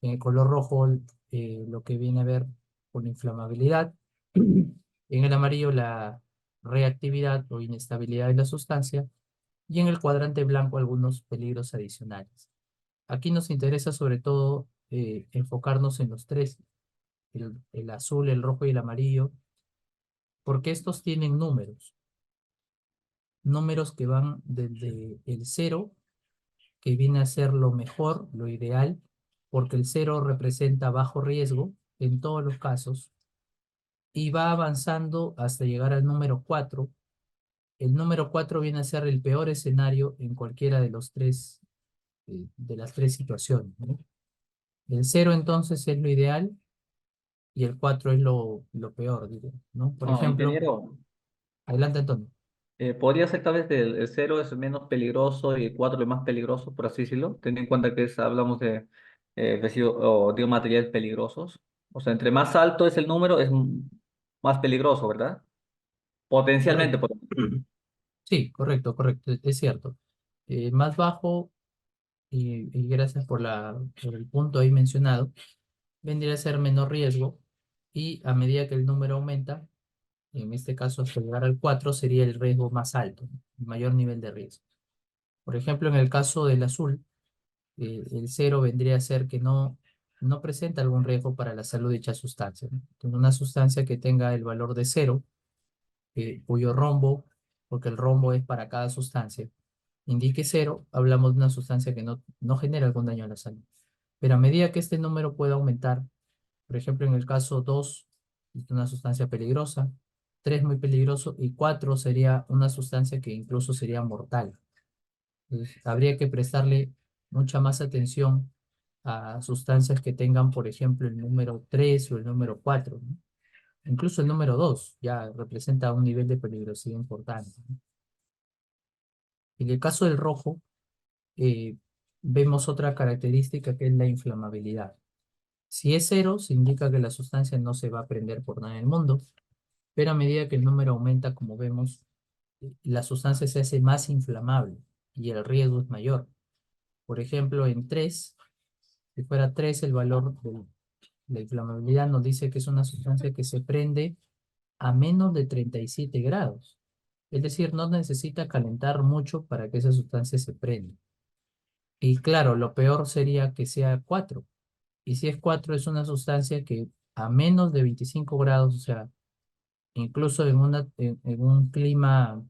[SPEAKER 1] En el color rojo, lo que viene a ver con inflamabilidad. En el amarillo, la reactividad o inestabilidad de la sustancia. Y en el cuadrante blanco, algunos peligros adicionales. Aquí nos interesa sobre todo enfocarnos en los 3 el azul, el rojo y el amarillo, porque estos tienen números que van desde el cero, que viene a ser lo mejor, lo ideal, porque el cero representa bajo riesgo en todos los casos, y va avanzando hasta llegar al número 4. El número 4 viene a ser el peor escenario en cualquiera de los de las tres situaciones, ¿no? El cero entonces es lo ideal y el 4 es lo peor, digo, ¿no? Por ejemplo,
[SPEAKER 2] Ingeniero,
[SPEAKER 1] adelante, Antonio.
[SPEAKER 2] ¿podría ser tal vez el cero es menos peligroso y el 4 es más peligroso, por así decirlo? Teniendo en cuenta que hablamos de residuos o digo, materiales peligrosos. O sea, entre más alto es el número, es más peligroso, ¿verdad? Potencialmente,
[SPEAKER 1] Correcto.
[SPEAKER 2] por
[SPEAKER 1] Sí, correcto, correcto, es cierto. Más bajo, y gracias por el punto ahí mencionado, vendría a ser menor riesgo, y a medida que el número aumenta, en este caso hasta llegar al 4 sería el riesgo más alto, ¿no? El mayor nivel de riesgo. Por ejemplo, en el caso del azul, el cero vendría a ser que no presenta algún riesgo para la salud de dicha sustancia, ¿no? Entonces, una sustancia que tenga el valor de cero, cuyo rombo, porque el rombo es para cada sustancia, indique cero, hablamos de una sustancia que no genera algún daño a la salud. Pero a medida que este número pueda aumentar, por ejemplo, en el caso 2 es una sustancia peligrosa, 3 muy peligroso, y 4 sería una sustancia que incluso sería mortal. Entonces, habría que prestarle mucha más atención a sustancias que tengan, por ejemplo, el número 3 o el número 4, ¿no? Incluso el número 2 ya representa un nivel de peligrosidad importante, ¿no? En el caso del rojo, eh, vemos otra característica que es la inflamabilidad. Si es cero, se indica que la sustancia no se va a prender por nada en el mundo, pero a medida que el número aumenta, como vemos, la sustancia se hace más inflamable y el riesgo es mayor. Por ejemplo, en 3, si fuera 3 el valor de la inflamabilidad nos dice que es una sustancia que se prende a menos de 37 grados. Es decir, no necesita calentar mucho para que esa sustancia se prenda. Y claro, lo peor sería que sea 4. Y si es 4 es una sustancia que a menos de 25 grados, o sea, incluso en un clima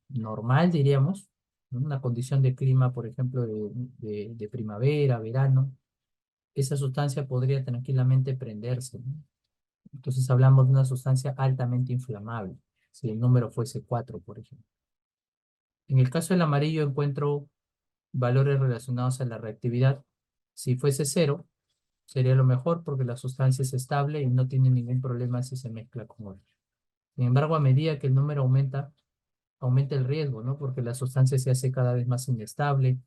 [SPEAKER 1] normal, diríamos, ¿no? Una condición de clima, por ejemplo, de primavera, verano, esa sustancia podría tranquilamente prenderse, ¿no? Entonces hablamos de una sustancia altamente inflamable, si el número fuese 4, por ejemplo. En el caso del amarillo encuentro valores relacionados a la reactividad. Si fuese cero, sería lo mejor porque la sustancia es estable y no tiene ningún problema si se mezcla con otra. Sin embargo, a medida que el número aumenta el riesgo, ¿no? Porque la sustancia se hace cada vez más inestable.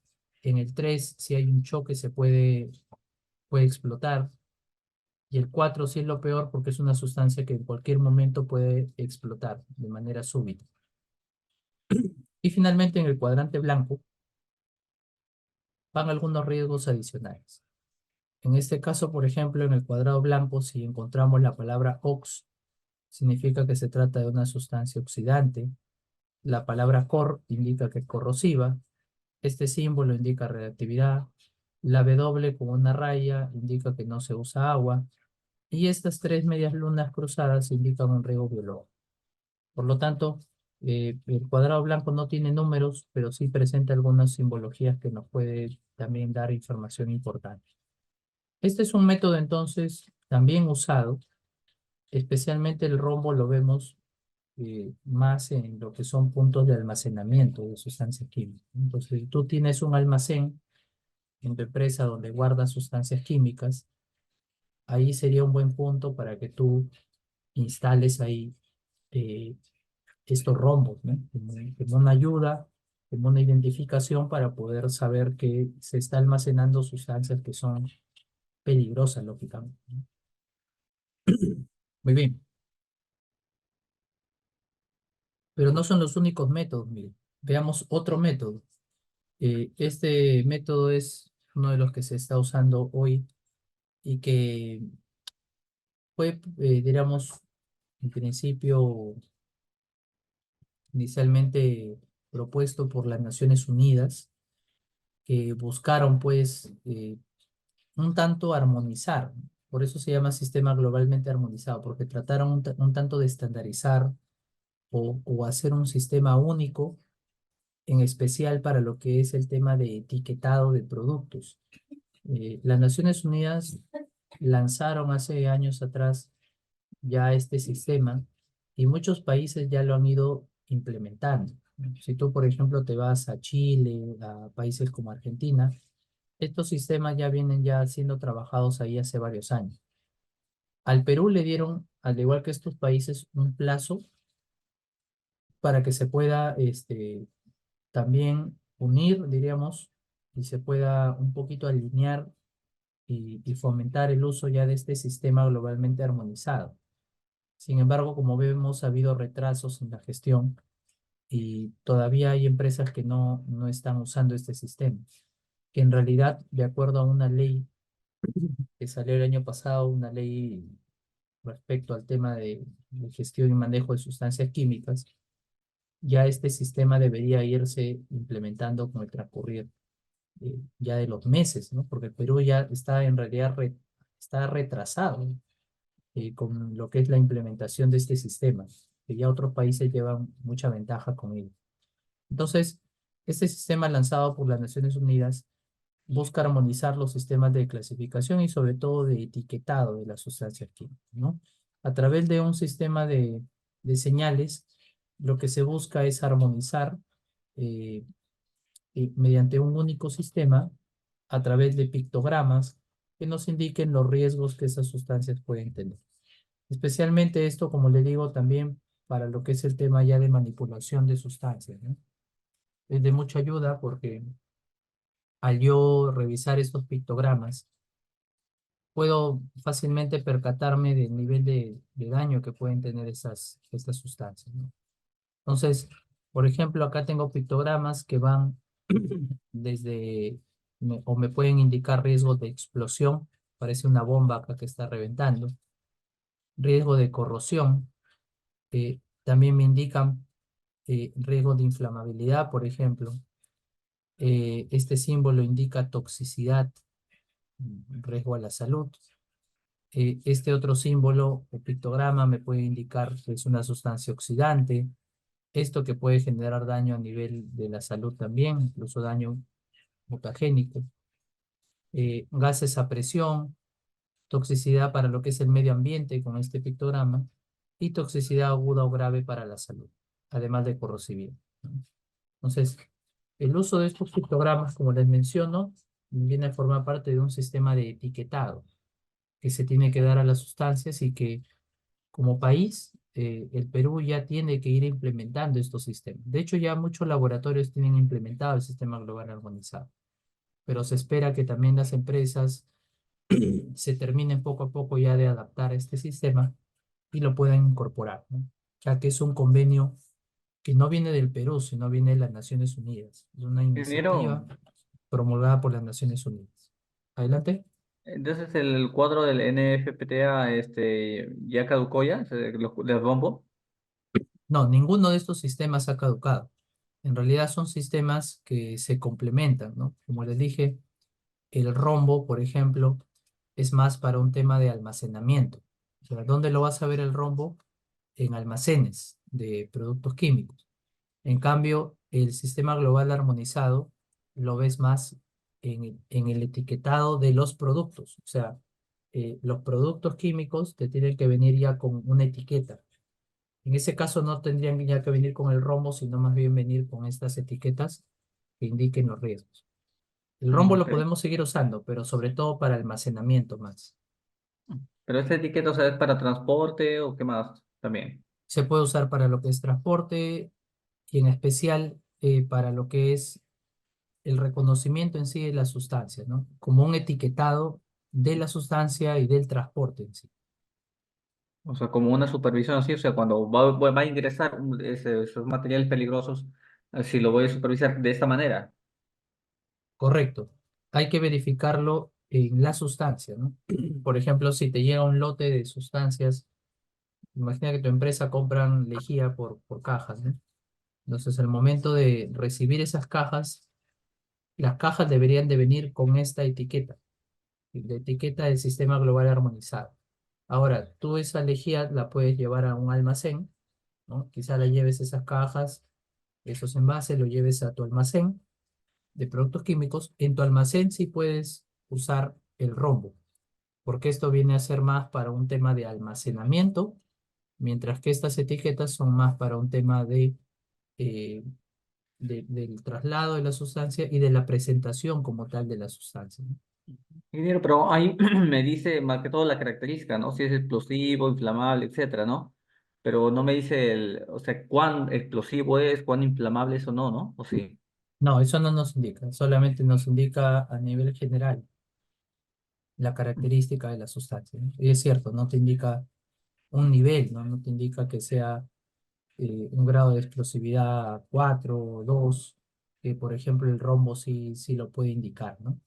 [SPEAKER 1] En el 3, si hay un choque, puede explotar. Y el 4 sí es lo peor porque es una sustancia que en cualquier momento puede explotar de manera súbita. Y finalmente, en el cuadrante blanco, van algunos riesgos adicionales. En este caso, por ejemplo, en el cuadrado blanco, si encontramos la palabra ox, significa que se trata de una sustancia oxidante. La palabra cor indica que es corrosiva. Este símbolo indica reactividad. La W con una raya indica que no se usa agua. Y estas tres medias lunas cruzadas indican un riesgo biológico. Por lo tanto, el cuadrado blanco no tiene números, pero sí presenta algunas simbologías que nos puede también dar información importante. Este es un método entonces también usado, especialmente el rombo lo vemos más en lo que son puntos de almacenamiento de sustancias químicas. Entonces, si tú tienes un almacén en tu empresa donde guardas sustancias químicas, ahí sería un buen punto para que tú instales ahí eh, estos rombos, ¿no? Como una ayuda, como una identificación para poder saber que se está almacenando sustancias que son peligrosas, lógicamente, ¿no? Muy bien, pero no son los únicos métodos, mire. Veamos otro método. Este método es uno de los que se está usando hoy y que fue, diríamos, en principio, inicialmente propuesto por las Naciones Unidas, que buscaron, pues, un tanto armonizar, ¿no? Por eso se llama sistema globalmente armonizado, porque trataron un tanto de estandarizar o hacer un sistema único, en especial para lo que es el tema de etiquetado de productos. Las Naciones Unidas lanzaron hace años atrás ya este sistema y muchos países ya lo han ido implementando. Si tú, por ejemplo, te vas a Chile, a países como Argentina, estos sistemas ya vienen ya siendo trabajados ahí hace varios años. Al Perú le dieron, al igual que estos países, un plazo para que se pueda también unir, diríamos, y se pueda un poquito alinear y fomentar el uso ya de este sistema globalmente armonizado. Sin embargo, como vemos, ha habido retrasos en la gestión y todavía hay empresas que no están usando este sistema, que en realidad, de acuerdo a una ley que salió el año pasado, una ley respecto al tema de gestión y manejo de sustancias químicas, ya este sistema debería irse implementando con el transcurrir ya de los meses, ¿no? Porque el Perú ya está en realidad está retrasado con lo que es la implementación de este sistema, que ya otros países llevan mucha ventaja con él. Entonces, este sistema lanzado por las Naciones Unidas busca armonizar los sistemas de clasificación y sobre todo de etiquetado de las sustancias químicas, ¿no? A través de un sistema de señales, lo que se busca es armonizar eh, mediante un único sistema a través de pictogramas que nos indiquen los riesgos que esas sustancias pueden tener. Especialmente esto, como le digo, también para lo que es el tema ya de manipulación de sustancias, ¿no? Es de mucha ayuda porque al yo revisar estos pictogramas, puedo fácilmente percatarme del nivel de daño que pueden tener estas sustancias, ¿no? Entonces, por ejemplo, acá tengo pictogramas que van desde, o me pueden indicar riesgo de explosión, parece una bomba acá que está reventando, riesgo de corrosión, también me indican riesgo de inflamabilidad, por ejemplo. Este símbolo indica toxicidad, riesgo a la salud. Este otro símbolo o pictograma me puede indicar que es una sustancia oxidante, esto que puede generar daño a nivel de la salud también, incluso daño mutagénico. Gases a presión, toxicidad para lo que es el medio ambiente con este pictograma y toxicidad aguda o grave para la salud, además de corrosividad, ¿no? Entonces, el uso de estos pictogramas, como les menciono, viene a formar parte de un sistema de etiquetado que se tiene que dar a las sustancias y que como país, el Perú ya tiene que ir implementando estos sistemas. De hecho, ya muchos laboratorios tienen implementado el sistema global armonizado, pero se espera que también las empresas se terminen poco a poco ya de adaptar a este sistema y lo puedan incorporar, ¿no? Ya que es un convenio que no viene del Perú, sino viene de las Naciones Unidas. Es una
[SPEAKER 2] Ingeniero,
[SPEAKER 1] iniciativa promulgada por las Naciones Unidas. Adelante.
[SPEAKER 2] entonces el cuadro del NFPTA ya caducó ya, del rombo.
[SPEAKER 1] No, ninguno de estos sistemas ha caducado. En realidad son sistemas que se complementan, ¿no? Como les dije, el rombo, por ejemplo, es más para un tema de almacenamiento. O sea, ¿dónde lo vas a ver el rombo? En almacenes de productos químicos. En cambio, el sistema global armonizado lo ves más en el etiquetado de los productos. O sea, los productos químicos te tienen que venir ya con una etiqueta. En ese caso no tendrían ya que venir con el rombo, sino más bien venir con estas etiquetas que indiquen los riesgos. El rombo lo
[SPEAKER 2] Ok.
[SPEAKER 1] podemos seguir usando, pero sobre todo para almacenamiento más.
[SPEAKER 2] Pero esta etiqueta, o sea, ¿es para transporte o qué más también?
[SPEAKER 1] Se puede usar para lo que es transporte y en especial para lo que es el reconocimiento en sí de las sustancias, ¿no? Como un etiquetado de la sustancia y del transporte en sí.
[SPEAKER 2] O sea, como una supervisión así, o sea, cuando va a ingresar esos materiales peligrosos, si lo voy a supervisar de esta manera.
[SPEAKER 1] Correcto. Hay que verificarlo en la sustancia, ¿no? Por ejemplo, si te llega un lote de sustancias, imagina que tu empresa compran lejía por cajas, ¿no? Entonces, al momento de recibir esas cajas, las cajas deberían de venir con esta etiqueta. la etiqueta del sistema global armonizado. Ahora, tú esa lejía la puedes llevar a un almacén, ¿no? Quizá la lleves esas cajas, esos envases, lo lleves a tu almacén de productos químicos. En tu almacén sí puedes usar el rombo, porque esto viene a ser más para un tema de almacenamiento, mientras que estas etiquetas son más para un tema eh, del traslado de la sustancia y de la presentación como tal de la sustancia, ¿no?
[SPEAKER 2] Ingeniero, pero ahí me dice más que todo la característica, ¿no? Si es explosivo, inflamable, etcétera, ¿no? Pero no me dice o sea, cuán explosivo es, cuán inflamable es o no, ¿no? ¿O sí?
[SPEAKER 1] No, eso no nos indica, solamente nos indica a nivel general la característica de la sustancia, ¿no? Y es cierto, no te indica un nivel, ¿no? No te indica que sea un grado de explosividad 4 o 2, que por ejemplo el rombo sí lo puede indicar, ¿no?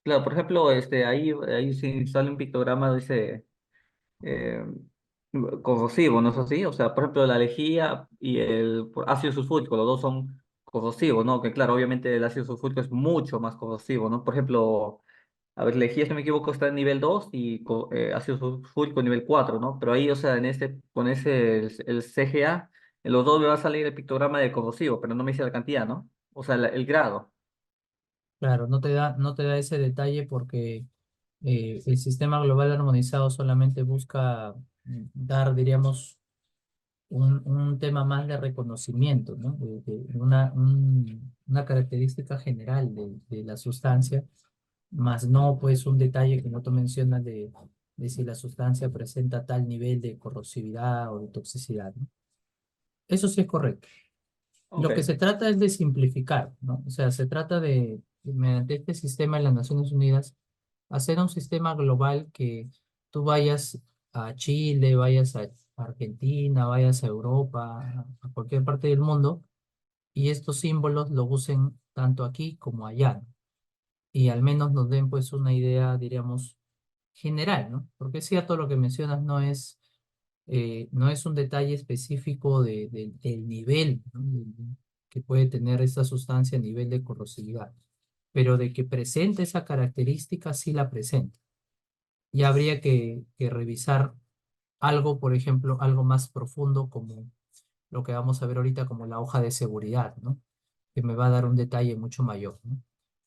[SPEAKER 2] Claro, por ejemplo, ahí si sale un pictograma, dice eh, corrosivo, ¿no es así? O sea, por ejemplo, la lejía y el ácido sulfúrico, los dos son corrosivos, ¿no? Que claro, obviamente el ácido sulfúrico es mucho más corrosivo, ¿no? Por ejemplo, a ver, lejía, si no me equivoco, está en nivel 2 y ácido sulfúrico nivel 4, ¿no? Pero ahí, o sea, con el CGA, en los dos me va a salir el pictograma de corrosivo, pero no me dice la cantidad, ¿no? O sea, el grado.
[SPEAKER 1] Claro, no te da ese detalle porque el sistema global armonizado solamente busca dar, diríamos, un tema más de reconocimiento, ¿no? De una característica general de la sustancia, más no pues un detalle que no tú mencionas de si la sustancia presenta tal nivel de corrosividad o de toxicidad, ¿no? Eso sí es correcto. Lo que
[SPEAKER 2] Ok.
[SPEAKER 1] se trata es de simplificar, ¿no? O sea, se trata mediante este sistema de las Naciones Unidas, hacer un sistema global que tú vayas a Chile, vayas a Argentina, vayas a Europa, a cualquier parte del mundo, y estos símbolos lo usen tanto aquí como allá, ¿no? Y al menos nos den pues una idea, diríamos, general, ¿no? Porque es cierto lo que mencionas, no es un detalle específico del nivel, ¿no? Que puede tener esta sustancia a nivel de corrosividad, pero de que presente esa característica, sí la presenta. Y habría que revisar algo, por ejemplo, algo más profundo como lo que vamos a ver ahorita como la hoja de seguridad, ¿no? Que me va a dar un detalle mucho mayor, ¿no?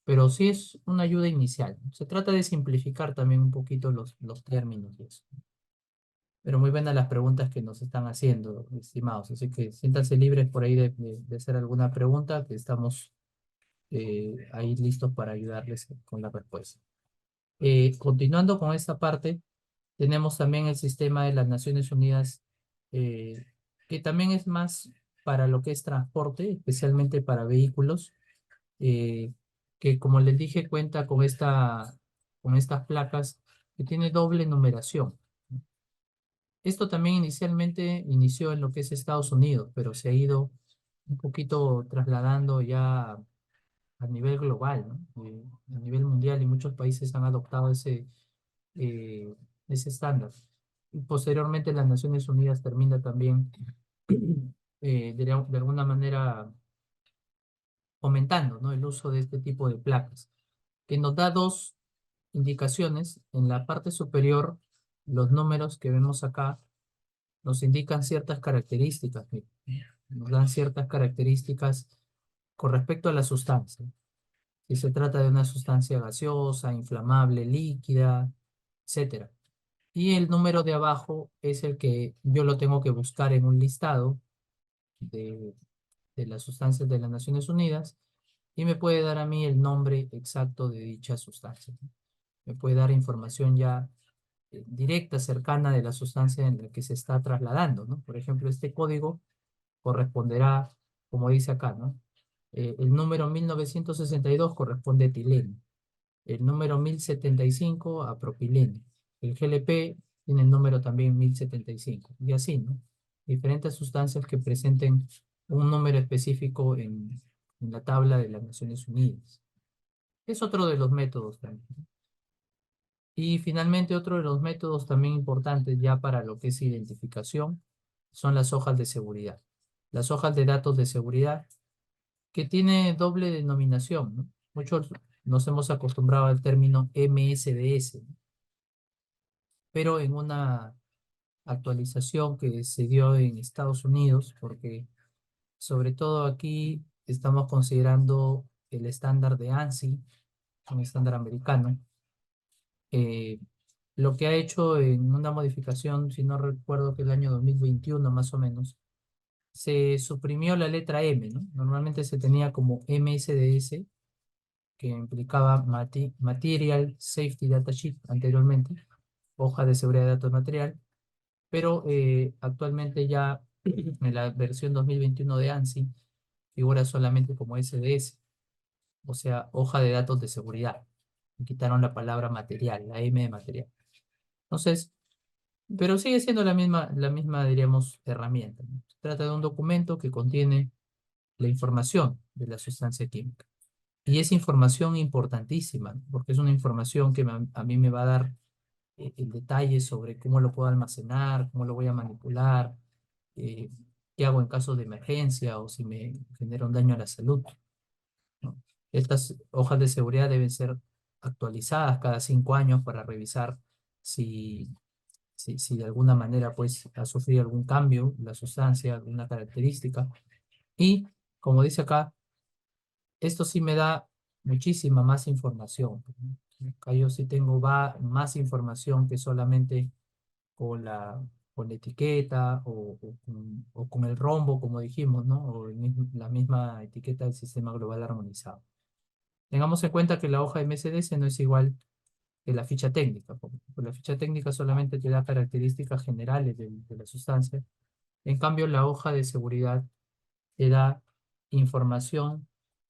[SPEAKER 1] Pero sí es una ayuda inicial, ¿no? Se trata de simplificar también un poquito los términos y eso. Pero muy buenas las preguntas que nos están haciendo, estimados. Así que siéntanse libres por ahí de hacer alguna pregunta, que estamos ahí listos para ayudarles con la respuesta. Continuando con esta parte, tenemos también el sistema de las Naciones Unidas, eh, que también es más para lo que es transporte, especialmente para vehículos, eh, que como les dije cuenta con estas placas que tiene doble numeración. Esto también inicialmente inició en lo que es Estados Unidos, pero se ha ido un poquito trasladando ya a nivel global, ¿no? A nivel mundial, y muchos países han adoptado eh, ese estándar. Y posteriormente las Naciones Unidas termina también de alguna manera fomentando, ¿no? El uso de este tipo de placas, que nos da dos indicaciones. En la parte superior, los números que vemos acá nos indican ciertas características, mira, nos dan ciertas características con respecto a la sustancia. Si se trata de una sustancia gaseosa, inflamable, líquida, etcétera. Y el número de abajo es el que yo lo tengo que buscar en un listado de, de las sustancias de las Naciones Unidas, y me puede dar a mí el nombre exacto de dicha sustancia, ¿no? Me puede dar información ya directa, cercana de la sustancia en la que se está trasladando, ¿no? Por ejemplo, este código corresponderá, como dice acá, ¿no? El número 1962 corresponde a etileno, el número 1075 a propileno, el GLP tiene el número también 1075, y así, ¿no? Diferentes sustancias que presenten un número específico en la tabla de las Naciones Unidas. Es otro de los métodos también, ¿no? Y finalmente, otro de los métodos también importantes ya para lo que es identificación son las hojas de seguridad. Las hojas de datos de seguridad, que tiene doble denominación, ¿no? Muchos nos hemos acostumbrado al término MSDS, ¿no? Pero en una actualización que se dio en Estados Unidos, porque sobre todo aquí estamos considerando el estándar de ANSI, un estándar americano, eh, lo que ha hecho en una modificación, si no recuerdo que el año 2021 más o menos, se suprimió la letra M, ¿no? Normalmente se tenía como MSDS, que implicaba Material Safety Data Sheet anteriormente, hoja de seguridad de datos material, pero actualmente ya en la versión 2021 de ANSI figura solamente como SDS, o sea, hoja de datos de seguridad. Y quitaron la palabra material, la M de material. Entonces, pero sigue siendo la misma, diríamos, herramienta, ¿no? Se trata de un documento que contiene la información de la sustancia química. Y es información importantísima, ¿no? Porque es una información que a mí me va a dar el detalle sobre cómo lo puedo almacenar, cómo lo voy a manipular, eh, qué hago en caso de emergencia o si me genera un daño a la salud, ¿no? Estas hojas de seguridad deben ser actualizadas cada 5 años para revisar si, si de alguna manera pues, ha sufrido algún cambio la sustancia, alguna característica. Y como dice acá, esto sí me da muchísima más información, ¿no? Acá yo sí tengo más información que solamente con la etiqueta o con el rombo, como dijimos, ¿no? O la misma etiqueta del sistema global armonizado. Tengamos en cuenta que la hoja MSDS no es igual que la ficha técnica, porque la ficha técnica solamente te da características generales de la sustancia. En cambio, la hoja de seguridad te da información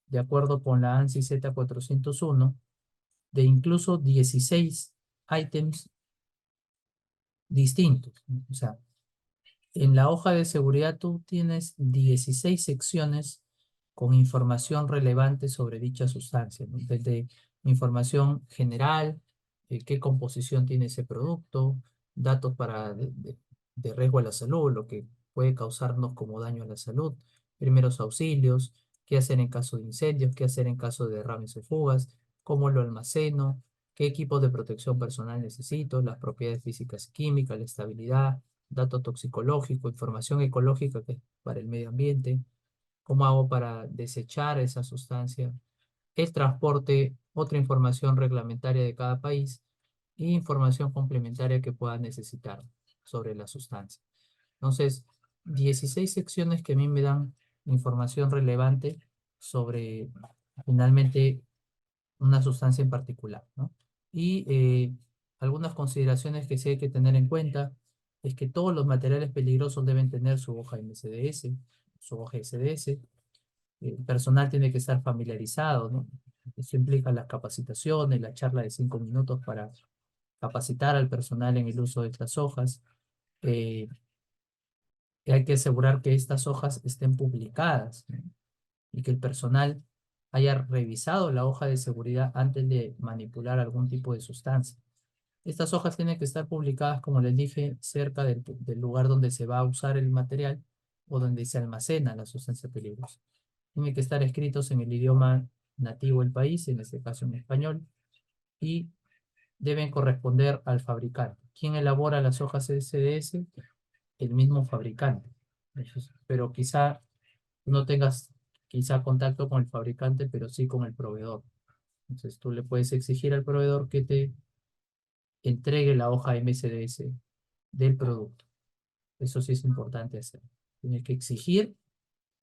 [SPEAKER 1] de acuerdo con la ANSI Z401 de incluso 16 ítems distintos, ¿no? O sea, en la hoja de seguridad tú tienes 16 secciones con información relevante sobre dicha sustancia, ¿no? Desde información general, qué composición tiene ese producto, datos de riesgo a la salud, lo que puede causarnos como daño a la salud, primeros auxilios, qué hacer en caso de incendios, qué hacer en caso de derrames o fugas, cómo lo almaceno, qué equipos de protección personal necesito, las propiedades físicas y químicas, la estabilidad, dato toxicológico, información ecológica que es para el medio ambiente, cómo hago para desechar esa sustancia, el transporte, otra información reglamentaria de cada país y información complementaria que pueda necesitar sobre la sustancia. Entonces, 16 secciones que a mí me dan información relevante sobre finalmente una sustancia en particular, ¿no? Y algunas consideraciones que sí hay que tener en cuenta es que todos los materiales peligrosos deben tener su hoja MSDS, su hoja SDS. El personal tiene que estar familiarizado, ¿no? Eso implica las capacitaciones, la charla de 5 minutos para capacitar al personal en el uso de estas hojas. Eh, y hay que asegurar que estas hojas estén publicadas, ¿no? Y que el personal haya revisado la hoja de seguridad antes de manipular algún tipo de sustancia. Estas hojas tienen que estar publicadas, como les dije, cerca del lugar donde se va a usar el material o donde se almacena la sustancia peligrosa. Tienen que estar escritos en el idioma nativo del país, en este caso en español, y deben corresponder al fabricante. ¿Quién elabora las hojas SDS? El mismo fabricante. Pero quizá no tengas quizá contacto con el fabricante, pero sí con el proveedor. Entonces tú le puedes exigir al proveedor que te entregue la hoja MSDS del producto. Eso sí es importante hacer. Tienes que exigir,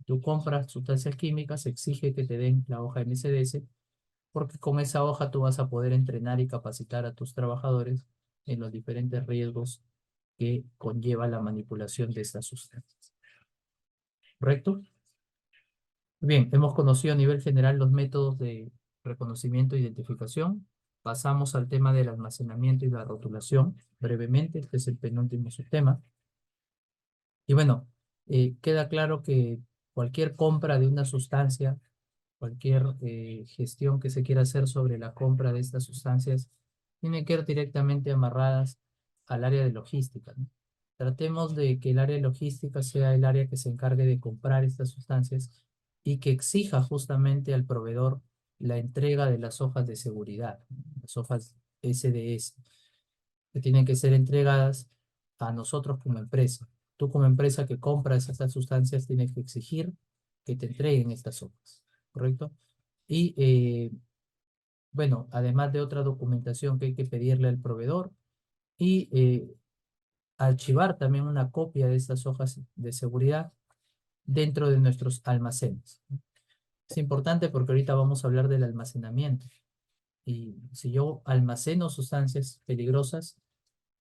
[SPEAKER 1] tú compras sustancias químicas, exige que te den la hoja MSDS, porque con esa hoja tú vas a poder entrenar y capacitar a tus trabajadores en los diferentes riesgos que conlleva la manipulación de estas sustancias. ¿Correcto? Bien, hemos conocido a nivel general los métodos de reconocimiento e identificación. Pasamos al tema del almacenamiento y la rotulación. Brevemente, este es el penúltimo subtema. Y bueno, queda claro que cualquier compra de una sustancia, cualquier gestión que se quiera hacer sobre la compra de estas sustancias, tiene que ir directamente amarradas al área de logística, ¿no? Tratemos de que el área de logística sea el área que se encargue de comprar estas sustancias y que exija justamente al proveedor la entrega de las hojas de seguridad, las hojas SDS, que tienen que ser entregadas a nosotros como empresa. Tú como empresa que compras estas sustancias tienes que exigir que te entreguen estas hojas, ¿correcto? Y bueno, además de otra documentación que hay que pedirle al proveedor y archivar también una copia de estas hojas de seguridad dentro de nuestros almacenes. Es importante porque ahorita vamos a hablar del almacenamiento. Y si yo almaceno sustancias peligrosas,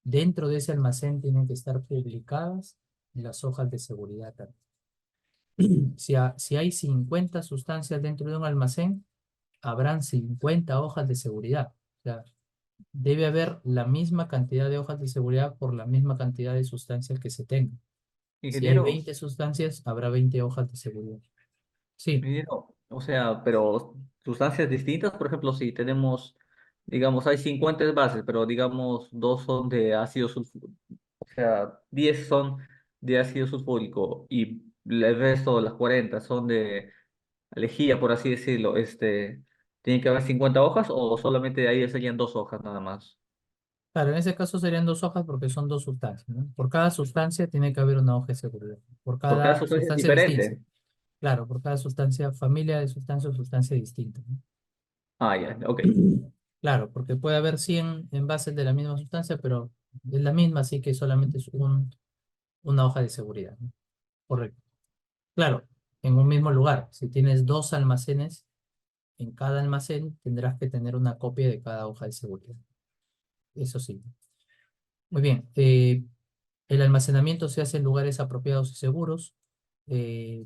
[SPEAKER 1] dentro de ese almacén tienen que estar publicadas las hojas de seguridad también. Si hay 50 sustancias dentro de un almacén, habrán 50 hojas de seguridad. O sea, debe haber la misma cantidad de hojas de seguridad por la misma cantidad de sustancias que se tengan. Si hay
[SPEAKER 2] Ingeniero,
[SPEAKER 1] 20 sustancias, habrá 20 hojas de seguridad. Sí,
[SPEAKER 2] ingeniero, o sea, pero sustancias distintas, por ejemplo, si tenemos, digamos, hay 50 bases, pero digamos, dos son de ácido sulfúrico, o sea, 10 son de ácido sulfúrico y el resto, las 40 son de lejía, por así decirlo, ¿tiene que haber 50 hojas o solamente ahí serían dos hojas nada más?
[SPEAKER 1] claro, en ese caso serían dos hojas porque son dos sustancias, ¿no? Por cada sustancia tiene que haber una hoja de seguridad. Por
[SPEAKER 2] Por cada
[SPEAKER 1] cada
[SPEAKER 2] sustancia es
[SPEAKER 1] sustancia distinta.
[SPEAKER 2] diferente.
[SPEAKER 1] Claro, por cada sustancia, familia de sustancia o sustancia distinta, ¿no?
[SPEAKER 2] Ah, ya, ok.
[SPEAKER 1] Claro, porque puede haber 100 envases de la misma sustancia, pero es la misma, así que solamente es una hoja de seguridad, ¿no? Correcto. Claro, en un mismo lugar. Si tienes dos almacenes, en cada almacén tendrás que tener una copia de cada hoja de seguridad. Eso sí. Muy bien. El almacenamiento se hace en lugares apropiados y seguros. eh,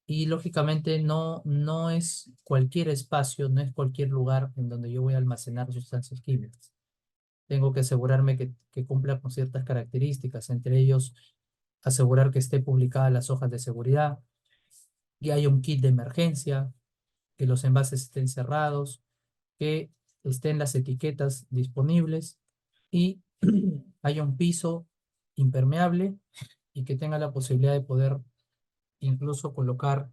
[SPEAKER 1] y lógicamente no es cualquier espacio, no es cualquier lugar en donde yo voy a almacenar sustancias químicas. Tengo que asegurarme que cumpla con ciertas características, entre ellos asegurar que esté publicada las hojas de seguridad, que haya un kit de emergencia, que los envases estén cerrados, que estén las etiquetas disponibles y haya un piso impermeable y que tenga la posibilidad de poder incluso colocar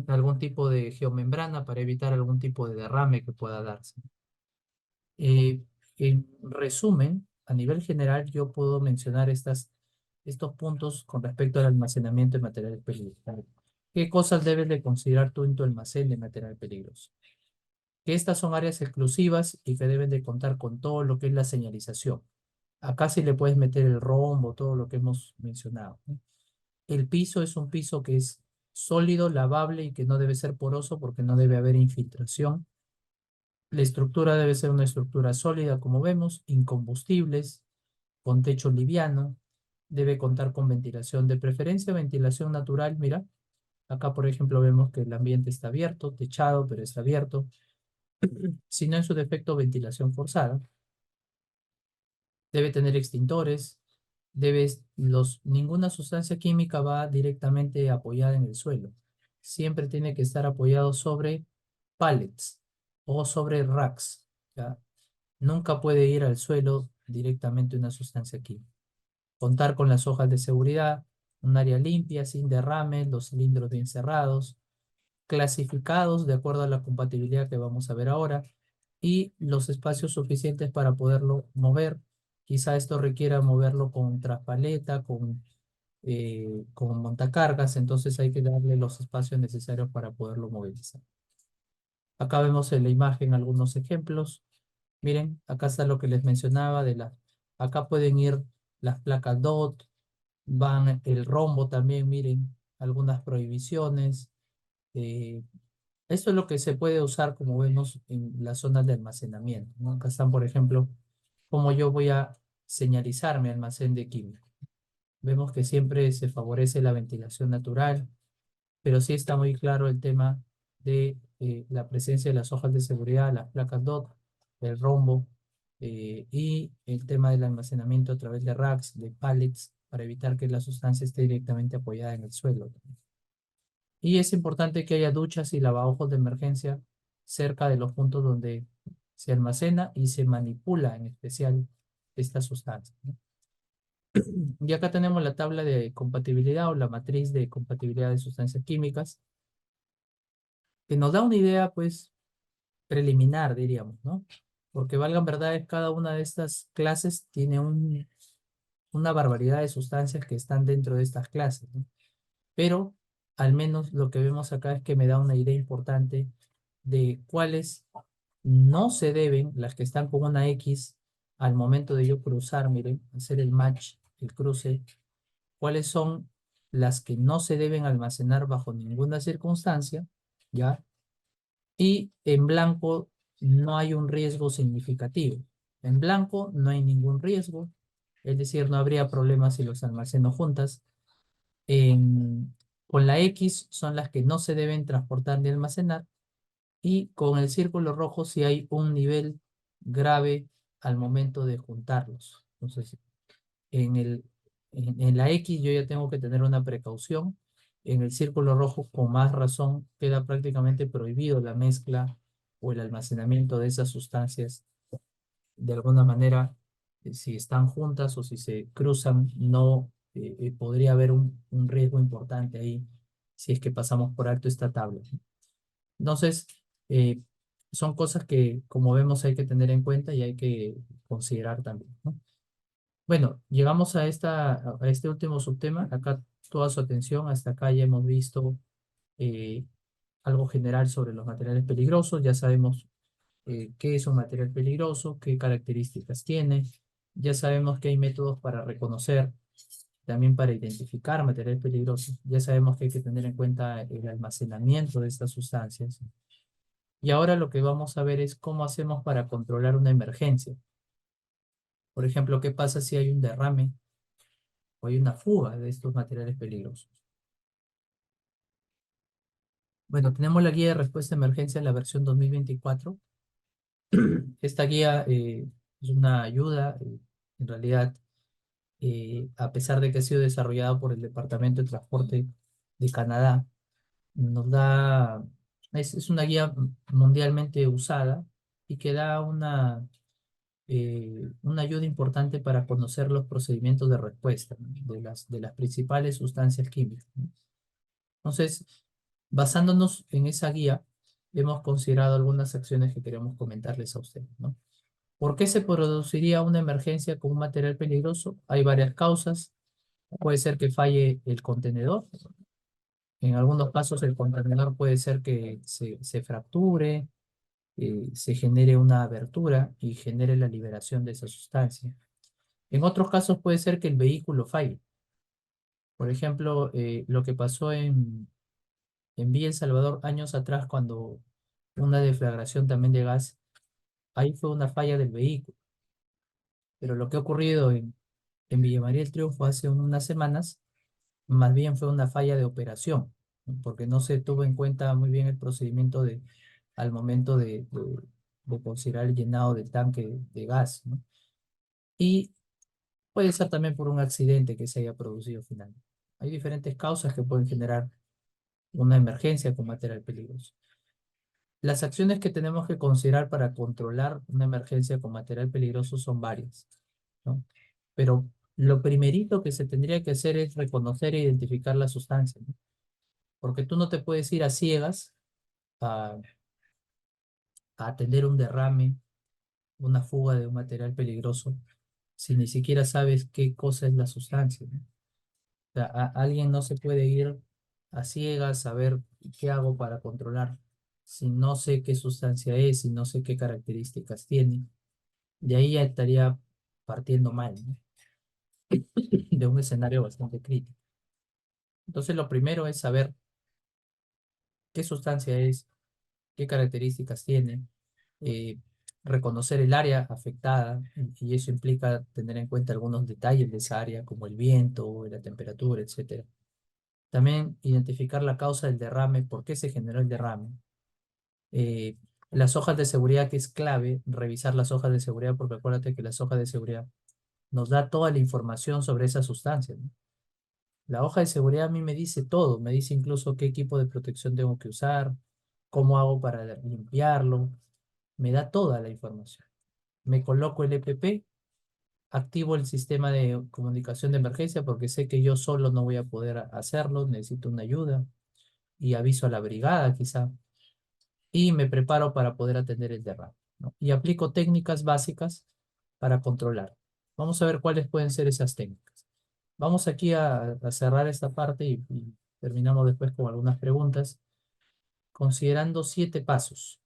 [SPEAKER 1] algún tipo de geomembrana para evitar algún tipo de derrame que pueda darse. Eh, en resumen, a nivel general, yo puedo mencionar estos puntos con respecto al almacenamiento de materiales peligrosos. ¿Qué cosas debes de considerar tú en tu almacén de material peligroso? Que estas son áreas exclusivas y que deben de contar con todo lo que es la señalización. Acá sí le puedes meter el rombo, todo lo que hemos mencionado, ¿no? El piso es un piso que es sólido, lavable y que no debe ser poroso porque no debe haber infiltración. La estructura debe ser una estructura sólida, como vemos, incombustibles, con techo liviano. Debe contar con ventilación, de preferencia ventilación natural. Mira, acá por ejemplo vemos que el ambiente está abierto, techado, pero está abierto. Si no, en su defecto, ventilación forzada. Debe tener extintores. Ninguna sustancia química va directamente apoyada en el suelo. Siempre tiene que estar apoyado sobre pallets o sobre racks, ¿ya? Nunca puede ir al suelo directamente una sustancia química. Contar con las hojas de seguridad, un área limpia, sin derrames, los cilindros bien cerrados, clasificados de acuerdo a la compatibilidad que vamos a ver ahora, y los espacios suficientes para poderlo mover. Quizá esto requiera moverlo con traspaleta, con montacargas, entonces hay que darle los espacios necesarios para poderlo movilizar. Acá vemos en la imagen algunos ejemplos. Miren, acá está lo que les mencionaba acá pueden ir las placas DOT, van el rombo también, miren, algunas prohibiciones. eh, Esto es lo que se puede usar, como vemos, en las zonas de almacenamiento, ¿no? Acá están, por ejemplo, cómo yo voy a señalizar mi almacén de químicos. Vemos que siempre se favorece la ventilación natural, pero sí está muy claro el tema de la presencia de las hojas de seguridad, las placas DOT, el rombo, y el tema del almacenamiento a través de racks, de pallets, para evitar que la sustancia esté directamente apoyada en el suelo. Y es importante que haya duchas y lavabojos de emergencia cerca de los puntos donde se almacena y se manipula en especial esta sustancia, ¿no? Y acá tenemos la tabla de compatibilidad o la matriz de compatibilidad de sustancias químicas, que nos da una idea, pues, preliminar, diríamos, ¿no? Porque valgan verdades, cada una de estas clases tiene una barbaridad de sustancias que están dentro de estas clases, ¿no? Pero al menos lo que vemos acá es que me da una idea importante de cuáles no se deben, las que están con una X, al momento de yo cruzar, miren, hacer el match, el cruce, cuáles son las que no se deben almacenar bajo ninguna circunstancia, ¿ya? Y en blanco no hay un riesgo significativo. En blanco no hay ningún riesgo, es decir, no habría problemas si los almaceno juntas. En, con la X son las que no se deben transportar ni almacenar. Y con el círculo rojo si hay un nivel grave al momento de juntarlos. Entonces, en en la X yo ya tengo que tener una precaución. En el círculo rojo, con más razón, queda prácticamente prohibido la mezcla o el almacenamiento de esas sustancias. De alguna manera, si están juntas o si se cruzan, no podría haber un riesgo importante ahí si es que pasamos por alto esta tabla. Entonces, eh, son cosas que, como vemos, hay que tener en cuenta y hay que considerar también, ¿no? Bueno, llegamos a a este último subtema. Acá toda su atención. Hasta acá ya hemos visto eh, algo general sobre los materiales peligrosos. Ya sabemos qué es un material peligroso, qué características tiene. Ya sabemos que hay métodos para reconocer, también para identificar materiales peligrosos. Ya sabemos que hay que tener en cuenta el almacenamiento de estas sustancias. Y ahora lo que vamos a ver es cómo hacemos para controlar una emergencia. Por ejemplo, ¿qué pasa si hay un derrame o hay una fuga de estos materiales peligrosos? Bueno, tenemos la guía de respuesta a emergencia en la versión 2024. Esta guía es una ayuda, en realidad, a pesar de que ha sido desarrollada por el Departamento de Transporte de Canadá, nos da, es una guía mundialmente usada y que da una ayuda importante para conocer los procedimientos de respuesta, ¿no? De las principales sustancias químicas, ¿no? Entonces, basándonos en esa guía, hemos considerado algunas acciones que queremos comentarles a ustedes, ¿no? ¿Por qué se produciría una emergencia con un material peligroso? Hay varias causas. Puede ser que falle el contenedor. En algunos casos el contenedor puede ser que se fracture, se genere una abertura y genere la liberación de esa sustancia. En otros casos puede ser que el vehículo falle. Por ejemplo, lo que pasó en Villa El Salvador años atrás cuando una deflagración también de gas, ahí fue una falla del vehículo. Pero lo que ha ocurrido en Villa María del Triunfo hace unas semanas, más bien fue una falla de operación, ¿no? Porque no se tuvo en cuenta muy bien el procedimiento al momento de considerar el llenado del tanque de gas, ¿no? Y puede ser también por un accidente que se haya producido finalmente. Hay diferentes causas que pueden generar una emergencia con material peligroso. Las acciones que tenemos que considerar para controlar una emergencia con material peligroso son varias, ¿no? Pero lo primerito que se tendría que hacer es reconocer e identificar la sustancia, ¿no? Porque tú no te puedes ir a ciegas a, a atender un derrame, una fuga de un material peligroso, si ni siquiera sabes qué cosa es la sustancia, ¿no? O sea, alguien no se puede ir a ciegas a ver qué hago para controlar si no sé qué sustancia es, si no sé qué características tiene. De ahí ya estaría partiendo mal, ¿no? De un escenario bastante crítico. Entonces, lo primero es saber qué sustancia es, qué características tiene, eh, reconocer el área afectada, y eso implica tener en cuenta algunos detalles de esa área, como el viento, la temperatura, etcétera. También identificar la causa del derrame, por qué se generó el derrame. Eh, las hojas de seguridad, que es clave, revisar las hojas de seguridad, porque acuérdate que las hojas de seguridad nos da toda la información sobre esa sustancia, ¿no? La hoja de seguridad a mí me dice todo, me dice incluso qué equipo de protección tengo que usar, cómo hago para limpiarlo, me da toda la información. Me coloco el EPP, activo el sistema de comunicación de emergencia porque sé que yo solo no voy a poder hacerlo, necesito una ayuda y aviso a la brigada quizá. y me preparo para poder atender el derrame, ¿no? Y aplico técnicas básicas para controlar. Vamos a ver cuáles pueden ser esas técnicas. Vamos aquí a cerrar esta parte y terminamos después con algunas preguntas, considerando 7 pasos.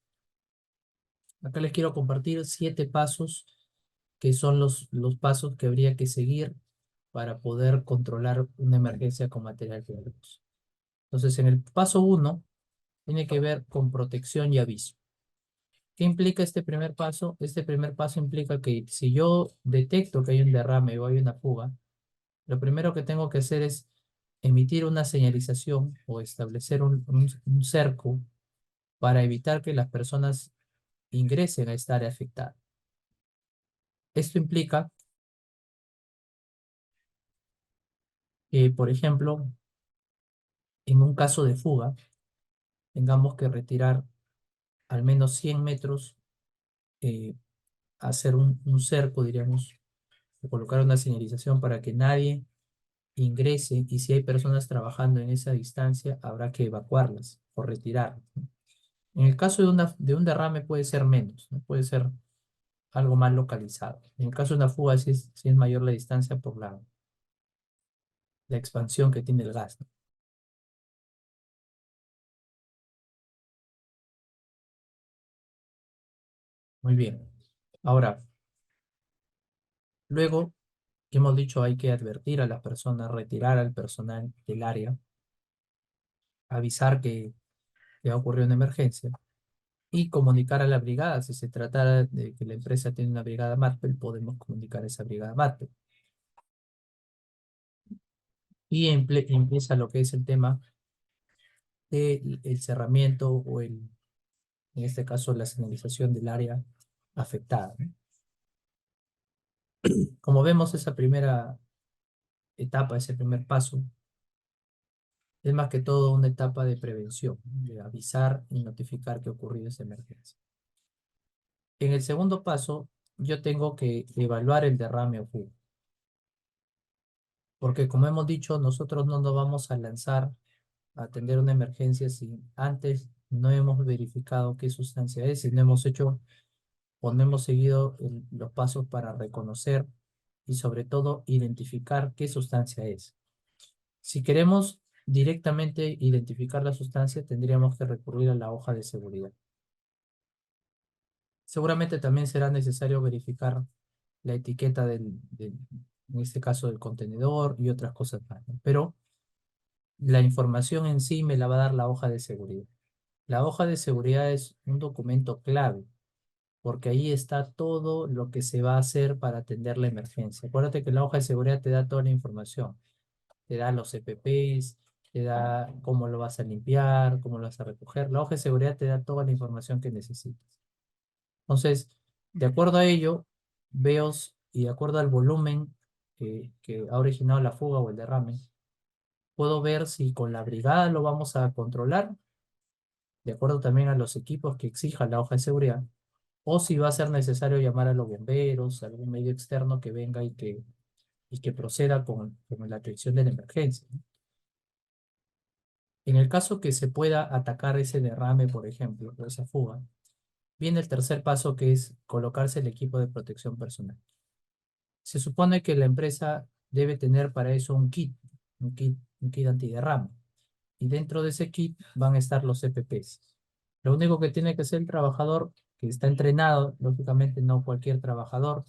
[SPEAKER 1] Acá les quiero compartir 7 pasos que son los pasos que habría que seguir para poder controlar una emergencia con material peligroso. Entonces, en el paso 1, tiene que ver con protección y aviso. ¿Qué implica este primer paso? Este primer paso implica que si yo detecto que hay un derrame o hay una fuga, lo primero que tengo que hacer es emitir una señalización o establecer un cerco para evitar que las personas ingresen a esta área afectada. Esto implica que, por ejemplo, en un caso de fuga, tengamos que retirar al menos 100 metros, eh, hacer un cerco, diríamos, o colocar una señalización para que nadie ingrese, y si hay personas trabajando en esa distancia, habrá que evacuarlas o retirarlas, ¿no? En el caso de un derrame puede ser menos, ¿no? Puede ser algo más localizado. En el caso de una fuga sí es mayor la distancia por la expansión que tiene el gas, ¿no? Muy bien. Ahora, luego que hemos dicho hay que advertir a las personas, retirar al personal del área, avisar que ha ocurrido una emergencia y comunicar a la brigada. Si se tratara de que la empresa tiene una brigada MATPEL, podemos comunicar a esa brigada MATPEL. Y empieza lo que es el tema del cerramiento o en este caso, la señalización del área afectada, ¿no? Como vemos, esa primera etapa, ese primer paso, es más que todo una etapa de prevención, ¿no? De avisar y notificar que ha ocurrido esa emergencia. En el segundo paso, yo tengo que evaluar el derrame o fuga, porque como hemos dicho, nosotros no nos vamos a lanzar a atender una emergencia si antes no hemos verificado qué sustancia es, si no hemos hecho o no hemos seguido los pasos para reconocer y sobre todo identificar qué sustancia es. Si queremos directamente identificar la sustancia, tendríamos que recurrir a la hoja de seguridad. Seguramente también será necesario verificar la etiqueta en este caso del contenedor y otras cosas más, ¿no? Pero la información en sí me la va a dar la hoja de seguridad. La hoja de seguridad es un documento clave, porque ahí está todo lo que se va a hacer para atender la emergencia. Acuérdate que la hoja de seguridad te da toda la información. Te da los EPPs, te da cómo lo vas a limpiar, cómo lo vas a recoger. La hoja de seguridad te da toda la información que necesitas. Entonces, de acuerdo a ello, veo y de acuerdo al volumen que ha originado la fuga o el derrame, puedo ver si con la brigada lo vamos a controlar, de acuerdo también a los equipos que exija la hoja de seguridad, o si va a ser necesario llamar a los bomberos, algún medio externo que venga y que proceda con la atención de la emergencia, ¿no? En el caso que se pueda atacar ese derrame, por ejemplo, o esa fuga, viene el tercer paso, que es colocarse el equipo de protección personal. Se supone que la empresa debe tener para eso un kit antiderrame. Y dentro de ese kit van a estar los EPPs. Lo único que tiene que hacer el trabajador que está entrenado, lógicamente no cualquier trabajador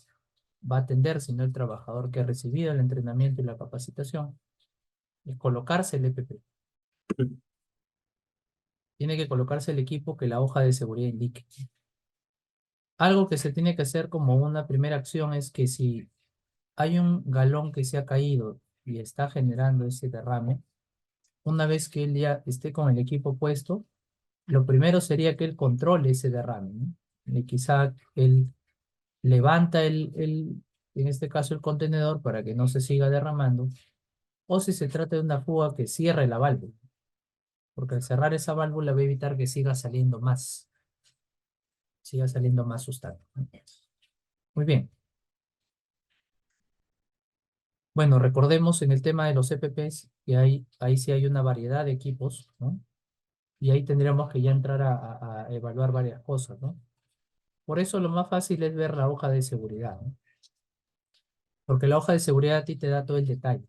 [SPEAKER 1] va a atender, sino el trabajador que ha recibido el entrenamiento y la capacitación, es colocarse el EPP. Tiene que colocarse el equipo que la hoja de seguridad indique. Algo que se tiene que hacer como una primera acción es que si hay un galón que se ha caído y está generando ese derrame, una vez que él ya esté con el equipo puesto, lo primero sería que él controle ese derrame, ¿no? Y quizá él levanta en este caso el contenedor para que no se siga derramando, o si se trata de una fuga, que cierre la válvula, porque al cerrar esa válvula va a evitar que siga saliendo más sustancia, ¿no? Muy bien. Bueno, recordemos en el tema de los EPPs que ahí sí hay una variedad de equipos, ¿no? y ahí tendríamos que ya entrar a evaluar varias cosas, ¿no? Por eso lo más fácil es ver la hoja de seguridad, ¿no? Porque la hoja de seguridad a ti te da todo el detalle.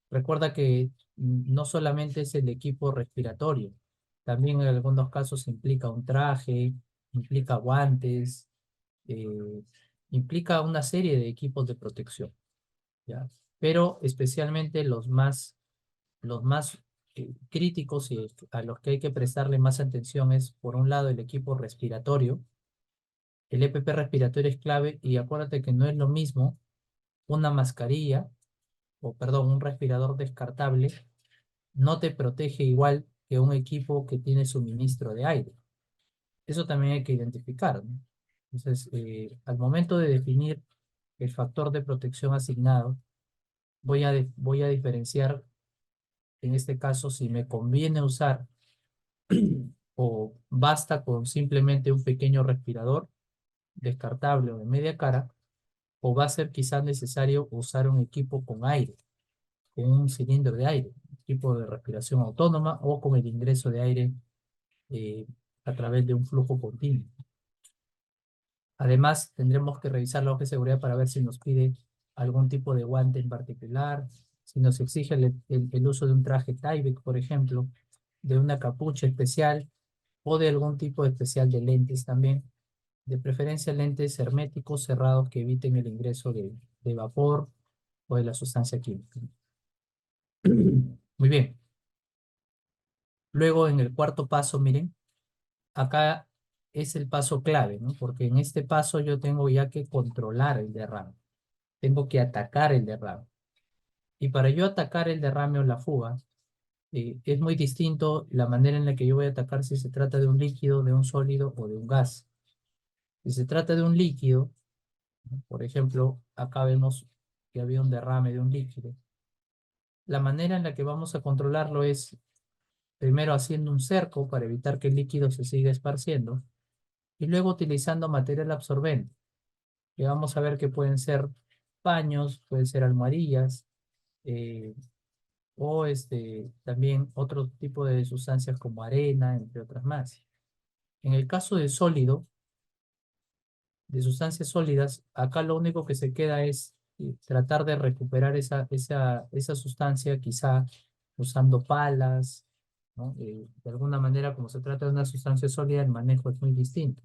[SPEAKER 1] Recuerda que no solamente es el equipo respiratorio, también en algunos casos implica un traje, implica guantes, eh, implica una serie de equipos de protección, ¿ya? Pero especialmente los más críticos y a los que hay que prestarle más atención es, por un lado, el equipo respiratorio. El EPP respiratorio es clave y acuérdate que no es lo mismo una mascarilla, o perdón, un respirador descartable, no te protege igual que un equipo que tiene suministro de aire. Eso también hay que identificar, ¿no? Entonces, al momento de definir el factor de protección asignado, voy a diferenciar, en este caso, si me conviene usar o basta con simplemente un pequeño respirador descartable o de media cara, o va a ser quizás necesario usar un equipo con aire, con un cilindro de aire, equipo de respiración autónoma o con el ingreso de aire eh, a través de un flujo continuo. Además, tendremos que revisar la hoja de seguridad para ver si nos pide algún tipo de guante en particular, si nos exige el uso de un traje Tyvek, por ejemplo, de una capucha especial o de algún tipo especial de lentes también, de preferencia lentes herméticos cerrados que eviten el ingreso de vapor o de la sustancia química. Muy bien. Luego, en el cuarto paso, miren, acá es el paso clave, ¿no? Porque en este paso yo tengo ya que controlar el derrame. Tengo que atacar el derrame. Y para yo atacar el derrame o la fuga, es muy distinto la manera en la que yo voy a atacar si se trata de un líquido, de un sólido o de un gas. Si se trata de un líquido, ¿no? Por ejemplo, acá vemos que había un derrame de un líquido. La manera en la que vamos a controlarlo es primero haciendo un cerco para evitar que el líquido se siga esparciendo y luego utilizando material absorbente, que vamos a ver que pueden ser paños, pueden ser almohadillas, eh, o también otro tipo de sustancias como arena, entre otras más. En el caso de sólido, de sustancias sólidas, acá lo único que se queda es tratar de recuperar esa sustancia, quizá usando palas, ¿no? De alguna manera, como se trata de una sustancia sólida, el manejo es muy distinto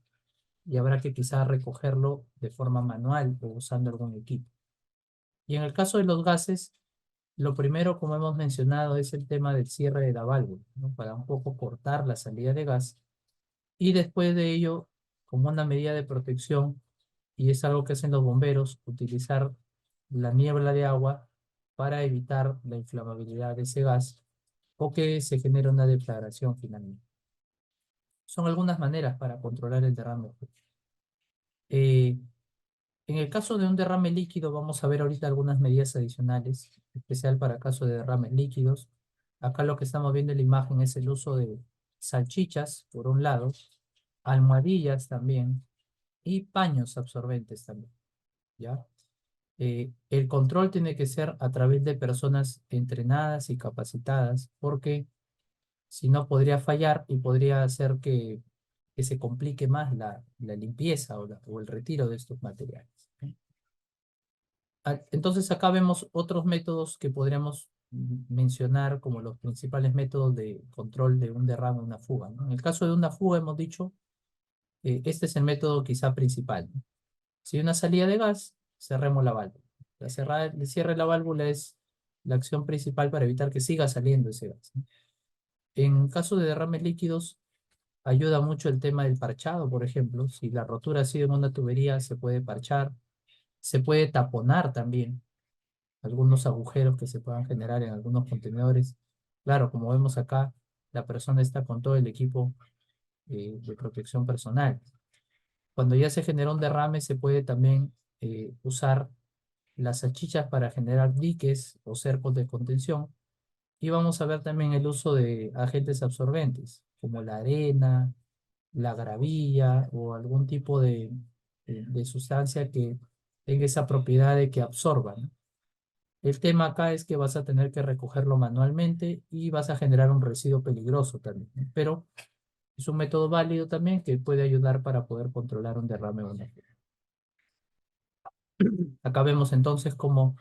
[SPEAKER 1] y habrá que quizá recogerlo de forma manual o usando algún equipo. Y en el caso de los gases, lo primero, como hemos mencionado, es el tema del cierre de la válvula, ¿no? Para un poco cortar la salida de gas. Y después de ello, como una medida de protección, y es algo que hacen los bomberos, utilizar la niebla de agua para evitar la inflamabilidad de ese gas o que se genere una deflagración finalmente. Son algunas maneras para controlar el derrame. Eh, En el caso de un derrame líquido, vamos a ver ahorita algunas medidas adicionales, especial para caso de derrames líquidos. Acá lo que estamos viendo en la imagen es el uso de salchichas, por un lado, almohadillas también, y paños absorbentes también, ¿ya? El control tiene que ser a través de personas entrenadas y capacitadas, porque si no podría fallar y podría hacer que se complique más la limpieza o el retiro de estos materiales, ¿ok? Entonces acá vemos otros métodos que podríamos mencionar como los principales métodos de control de un derrame o una fuga, ¿no? En el caso de una fuga hemos dicho, este es el método quizá principal, ¿no? Si hay una salida de gas, cerremos la válvula. El cierre de la válvula es la acción principal para evitar que siga saliendo ese gas, ¿no? En caso de derrames líquidos, ayuda mucho el tema del parchado, por ejemplo. Si la rotura ha sido en una tubería, se puede parchar, se puede taponar también algunos agujeros que se puedan generar en algunos contenedores. Claro, como vemos acá, la persona está con todo el equipo de protección personal. Cuando ya se genera un derrame, se puede también usar las salchichas para generar diques o cercos de contención. Y vamos a ver también el uso de agentes absorbentes, como la arena, la gravilla o algún tipo de sustancia que tenga esa propiedad de que absorba, ¿no? El tema acá es que vas a tener que recogerlo manualmente y vas a generar un residuo peligroso también, ¿no? Pero es un método válido también que puede ayudar para poder controlar un derrame o una fuga. Acá vemos entonces como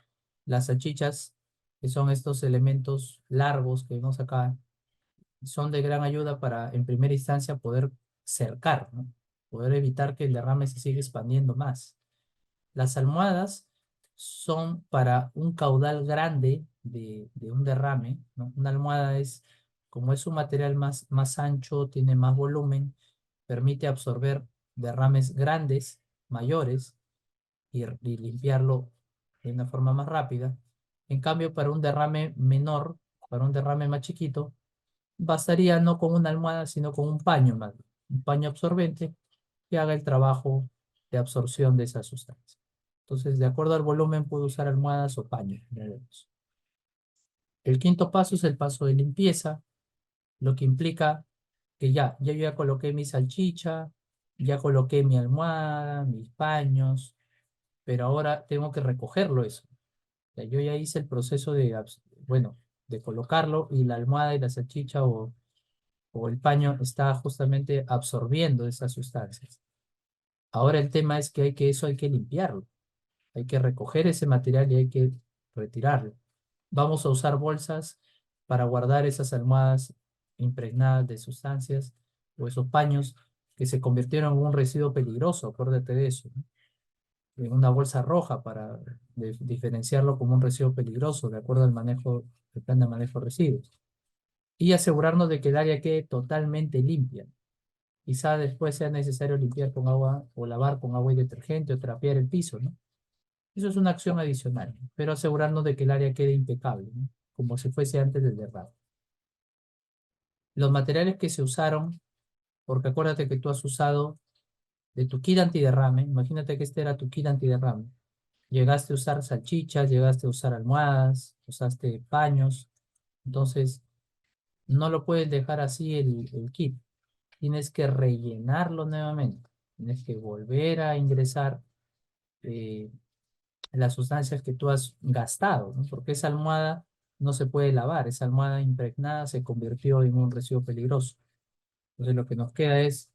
[SPEAKER 1] las salchichas, que son estos elementos largos que vemos acá, son de gran ayuda para, en primera instancia, poder cercar, ¿no? Poder evitar que el derrame se siga expandiendo más. Las almohadas son para un caudal grande de un derrame, ¿no? Una almohada es, como es un material más ancho, tiene más volumen, permite absorber derrames grandes, mayores, y limpiarlo de una forma más rápida. En cambio, para un derrame menor, para un derrame más chiquito, bastaría no con una almohada, sino con un paño más, un paño absorbente que haga el trabajo de absorción de esa sustancia. Entonces, de acuerdo al volumen, puedo usar almohadas o paños. El quinto paso es el paso de limpieza, lo que implica que yo ya coloqué mi salchicha, ya coloqué mi almohada, mis paños, pero ahora tengo que recogerlo eso. O sea, yo ya hice el proceso bueno, de colocarlo y la almohada y la salchicha o el paño está justamente absorbiendo esas sustancias. Ahora el tema es que eso hay que limpiarlo, hay que recoger ese material y hay que retirarlo. Vamos a usar bolsas para guardar esas almohadas impregnadas de sustancias o esos paños que se convirtieron en un residuo peligroso, acuérdate de eso, ¿no? En una bolsa roja para diferenciarlo como un residuo peligroso de acuerdo al manejo, el plan de manejo de residuos. Y asegurarnos de que el área quede totalmente limpia. Quizá después sea necesario limpiar con agua o lavar con agua y detergente o trapear el piso, ¿no? Eso es una acción adicional, ¿no? Pero asegurarnos de que el área quede impecable, ¿no? Como si fuese antes del derrame. Los materiales que se usaron, porque acuérdate que tú has usado de tu kit antiderrame, imagínate que este era tu kit antiderrame. Llegaste a usar salchichas, llegaste a usar almohadas, usaste paños, entonces no lo puedes dejar así el kit. Tienes que rellenarlo nuevamente. Tienes que volver a ingresar eh, las sustancias que tú has gastado, ¿no? Porque esa almohada no se puede lavar, esa almohada impregnada se convirtió en un residuo peligroso. Entonces lo que nos queda es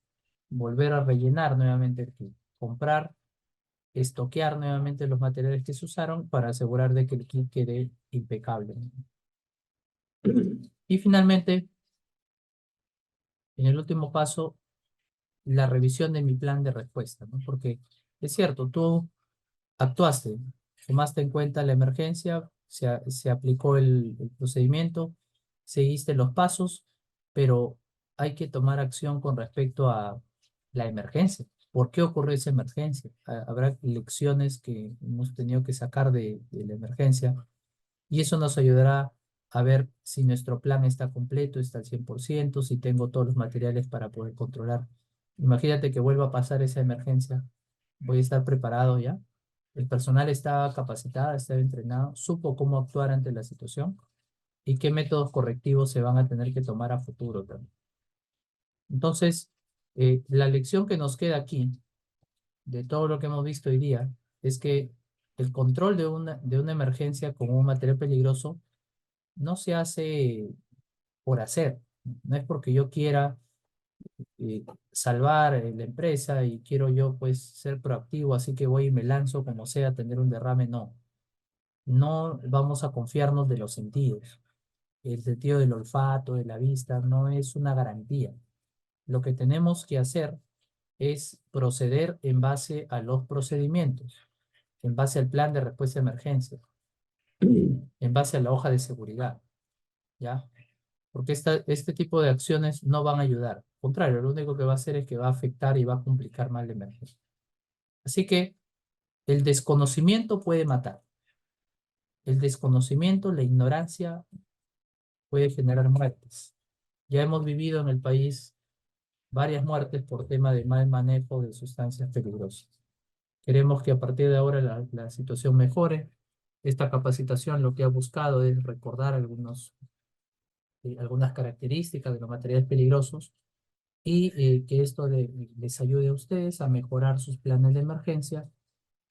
[SPEAKER 1] volver a rellenar nuevamente el kit, comprar, estoquear nuevamente los materiales que se usaron para asegurar de que el kit quede impecable, ¿no? Y finalmente, en el último paso, la revisión de mi plan de respuesta, ¿no? Porque es cierto, tú actuaste, tomaste en cuenta la emergencia, se aplicó el procedimiento, seguiste los pasos, pero hay que tomar acción con respecto a la emergencia. ¿Por qué ocurrió esa emergencia? Habrá lecciones que hemos tenido que sacar de la emergencia y eso nos ayudará a ver si nuestro plan está completo, está al 100%, si tengo todos los materiales para poder controlar. Imagínate que vuelva a pasar esa emergencia. Voy a estar preparado ya. El personal está capacitado, está entrenado, supo cómo actuar ante la situación y qué métodos correctivos se van a tener que tomar a futuro también. Entonces, la lección que nos queda aquí, de todo lo que hemos visto hoy día, es que el control de una emergencia con un material peligroso no se hace por hacer. No es porque yo quiera salvar la empresa y quiero yo pues ser proactivo, así que voy y me lanzo como sea a tener un derrame. No, no vamos a confiarnos de los sentidos. El sentido del olfato, de la vista, no es una garantía. Lo que tenemos que hacer es proceder en base a los procedimientos, en base al plan de respuesta a emergencia, en base a la hoja de seguridad, ¿ya? Porque este tipo de acciones no van a ayudar. Al contrario, lo único que va a hacer es que va a afectar y va a complicar más la emergencia. Así que el desconocimiento puede matar. El desconocimiento, la ignorancia puede generar muertes. Ya hemos vivido en el país varias muertes por tema de mal manejo de sustancias peligrosas. Queremos que a partir de ahora la situación mejore. Esta capacitación lo que ha buscado es recordar algunas características de los materiales peligrosos y que esto les ayude a ustedes a mejorar sus planes de emergencia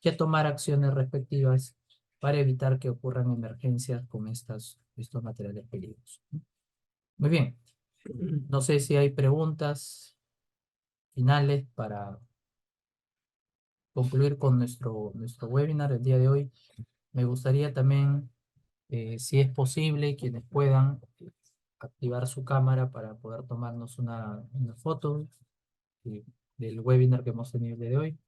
[SPEAKER 1] y a tomar acciones respectivas para evitar que ocurran emergencias con estos materiales peligrosos. Muy bien. No sé si hay preguntas finales para concluir con nuestro webinar el día de hoy. Me gustaría también, si es posible, quienes puedan activar su cámara para poder tomarnos una foto eh, del webinar que hemos tenido el día de hoy.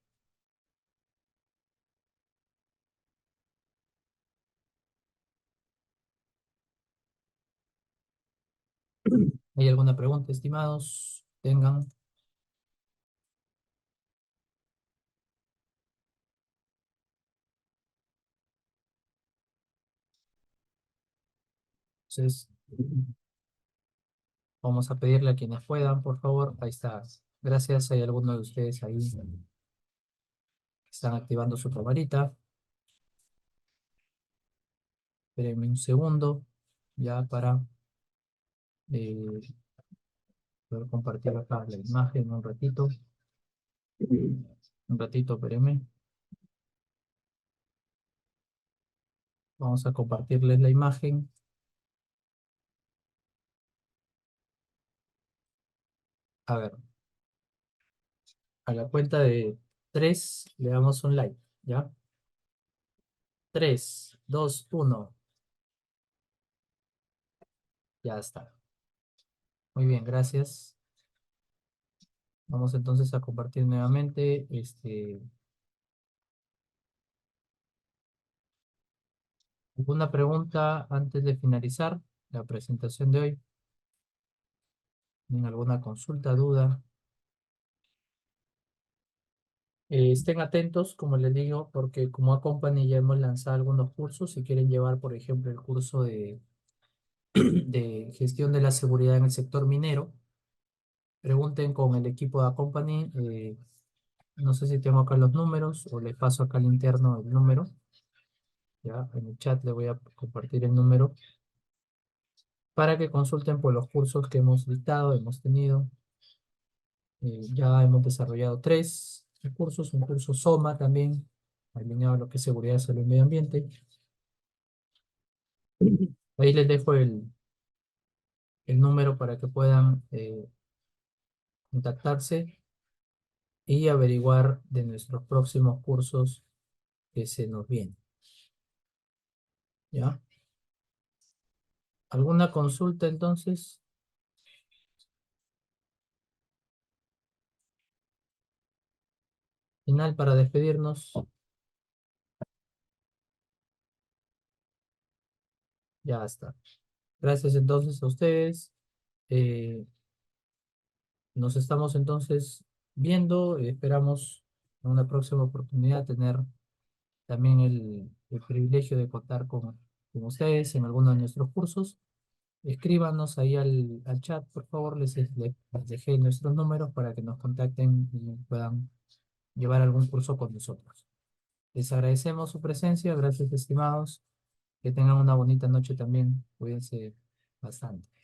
[SPEAKER 1] ¿Hay alguna pregunta, estimados? Tengan. Entonces, vamos a pedirle a quienes puedan, por favor. Ahí está. Gracias. ¿Hay alguno de ustedes ahí que están activando su camarita? Espérenme un segundo, ya para eh, poder compartir acá la imagen un ratito. Un ratito, espérenme. Vamos a compartirles la imagen. A ver, a la cuenta de 3 le damos un like, ¿ya? 3, 2, 1. Ya está. Muy bien, gracias. Vamos entonces a compartir nuevamente. ¿Alguna pregunta antes de finalizar la presentación de hoy? ¿Tienen alguna consulta, duda? Estén atentos, como les digo, porque como a Company ya hemos lanzado algunos cursos. Si quieren llevar, por ejemplo, el curso de gestión de la seguridad en el sector minero, pregunten con el equipo de Accompany. No sé si tengo acá los números o les paso acá al interno el número. Ya en el chat le voy a compartir el número para que consulten por los cursos que hemos dictado, hemos tenido. Ya hemos desarrollado 3 cursos, un curso SOMA también, alineado a lo que es seguridad, salud y medio ambiente. Ahí les dejo el número para que puedan contactarse y averiguar de nuestros próximos cursos que se nos vienen. ¿Ya? ¿Alguna consulta entonces? Final para despedirnos. Ya está. Gracias entonces a ustedes. Eh, Nos estamos entonces viendo. Esperamos en una próxima oportunidad tener también el privilegio de contar con ustedes en alguno de nuestros cursos. Escríbanos ahí al chat, por favor. Les dejé nuestros números para que nos contacten y puedan llevar algún curso con nosotros. Les agradecemos su presencia. Gracias, estimados. Que tengan una bonita noche también. Cuídense bastante.